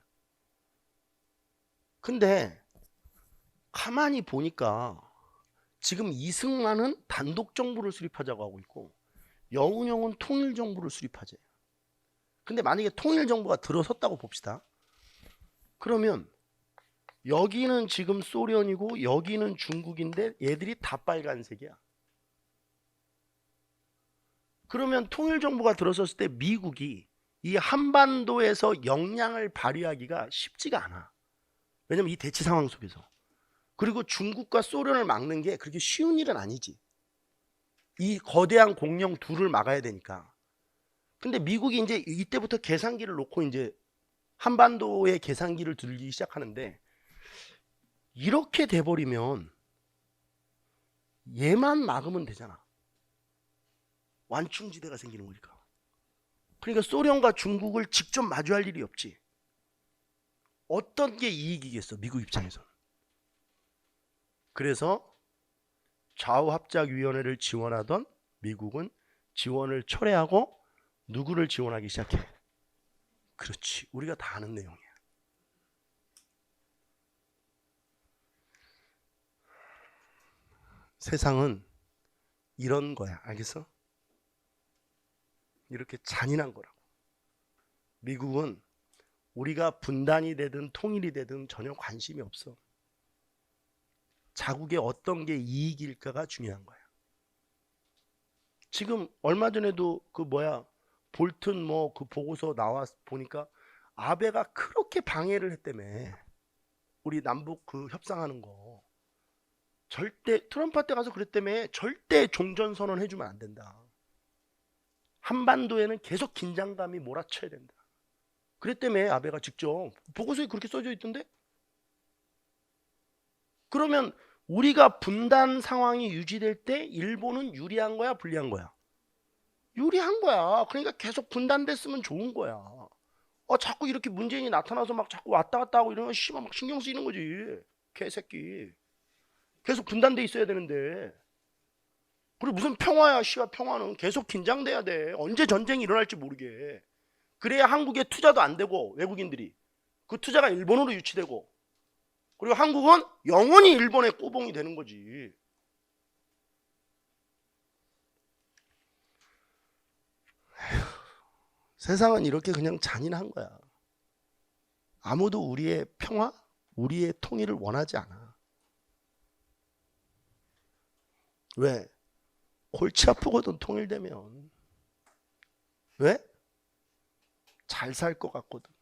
근데 가만히 보니까 지금 이승만은 단독 정부를 수립하자고 하고 있고 여운형은 통일 정부를 수립하재. 근데 만약에 통일 정부가 들어섰다고 봅시다. 그러면 여기는 지금 소련이고 여기는 중국인데 얘들이 다 빨간색이야. 그러면 통일정부가 들어섰을 때 미국이 이 한반도에서 역량을 발휘하기가 쉽지가 않아. 왜냐면 이 대치 상황 속에서. 그리고 중국과 소련을 막는 게 그렇게 쉬운 일은 아니지. 이 거대한 공룡 둘을 막아야 되니까. 근데 미국이 이제 이때부터 계산기를 놓고 이제 한반도에 계산기를 들기 시작하는데 이렇게 돼버리면 얘만 막으면 되잖아. 완충지대가 생기는 거니까. 그러니까 소련과 중국을 직접 마주할 일이 없지. 어떤 게 이익이겠어, 미국 입장에서는. 그래서 좌우합작위원회를 지원하던 미국은 지원을 철회하고 누구를 지원하기 시작해? 그렇지, 우리가 다 아는 내용이야. 세상은 이런 거야, 알겠어? 이렇게 잔인한 거라고. 미국은 우리가 분단이 되든 통일이 되든 전혀 관심이 없어. 자국의 어떤 게 이익일까가 중요한 거야. 지금 얼마 전에도 그 볼튼 뭐 그 보고서 나와 보니까 아베가 그렇게 방해를 했다며. 우리 남북 그 협상하는 거. 절대 트럼프한테 가서 그랬다며. 절대 종전선언 해주면 안 된다. 한반도에는 계속 긴장감이 몰아쳐야 된다. 그랬다며 아베가 직접. 보고서에 그렇게 써져 있던데. 그러면 우리가 분단 상황이 유지될 때 일본은 유리한 거야, 불리한 거야? 유리한 거야. 그러니까 계속 분단됐으면 좋은 거야. 자꾸 이렇게 문재인이 나타나서 막 자꾸 왔다 갔다 하고 이러면 씨발 막 신경 쓰이는 거지. 개새끼. 계속 분단돼 있어야 되는데. 그리고 무슨 평화야, 씨발. 평화는 계속 긴장돼야 돼. 언제 전쟁이 일어날지 모르게. 그래야 한국에 투자도 안 되고, 외국인들이 그 투자가 일본으로 유치되고, 그리고 한국은 영원히 일본의 꼬봉이 되는 거지. 세상은 이렇게 그냥 잔인한 거야. 아무도 우리의 평화, 우리의 통일을 원하지 않아. 왜? 골치 아프거든, 통일되면. 왜? 잘 살 것 같거든.